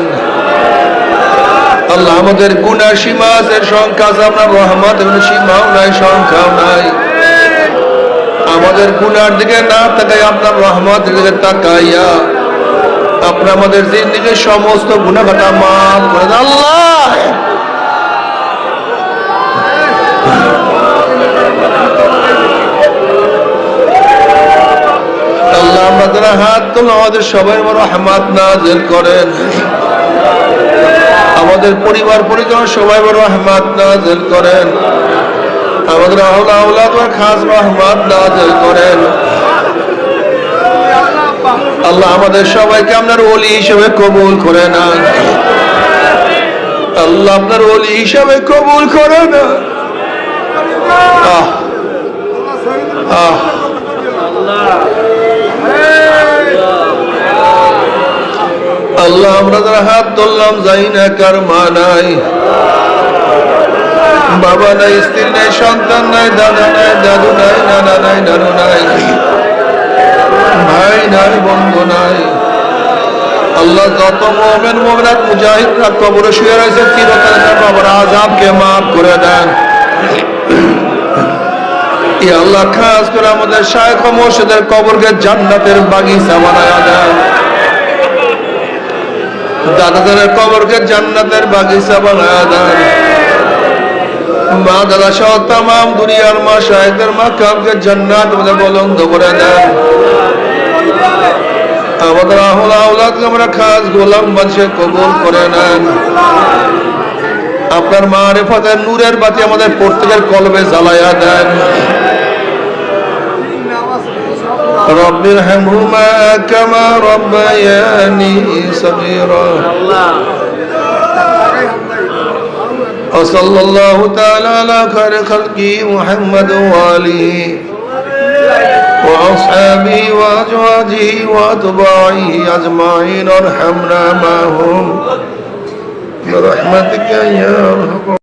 আল্লাহ আমাদের গুনাহ সীমা আছে, সংখ্যা আছে, আপনার রহমত সীমাও নাই, সংখ্যাও নাই। আমাদের গুনার দিকে না তাকাই আপনার রহমতের দিকে তাকাইয়া আপনি আমাদের জিন্দেগীর সমস্ত গুনাহ খাতা মাফ করে দেন আল্লাহ। আল্লাহ আমরা যারা হাত তোলা আমাদের সবাই রহমত নাযিল করেন, আমাদের পরিবার পরিজন সবাই রহমত নাযিল করেন, আমাদের আওলাদ খাস রহমত নাযিল করেন। আল্লাহ আমাদের সবাইকে আপনার ওলি হিসেবে কবুল করে নেন, আল্লাহ আপনার ওলি হিসেবে কবুল করে নেন। আল্লাহ আমরা যারা হাত তুললাম যাই না কার মা নাই, বাবা নাই, স্ত্রী নাই, সন্তান নাই, দাদা নাই, দাদু নাই, নানা নাই, নানু নাই, ভাই নাই, বন্ধু নাই। আল্লাহ যত মুমিন মুমিনাত মুজাহিদরা কবরে শুয়ে রয়েছে চিরকাল বাবার আযাবকে মাফ করে দেন। ইয়া আল্লাহ খাস করে আমাদের শায়খ ও মুর্শিদের কবরকে জান্নাতের বাগিচা বানায়া দেন, দাদাদের কবরকে জান্নাতের বাগিচা বানায়া দেন। মা দাদা সহ তামাম দুনিয়ার মা শায়খদের মাকামকে জান্নাত মধ্যে বুলন্দ করে দেন। আমাদের আওলাদকে আমরা খাস গোলাম বানিয়ে কবুল করে নেন। আপনার মারিফতের নূরের বাতি আমাদের প্রত্যেকের কলবে জ্বালায়া দেন। রব্বির হামহুমা কামা রব্বায়ানি সগীরা। وصلى الله تعالى على خير خلقه محمد وآله وأصحابه وأزواجه وأتباعه أجمعين وارحمنا معهم برحمتك يا أرحم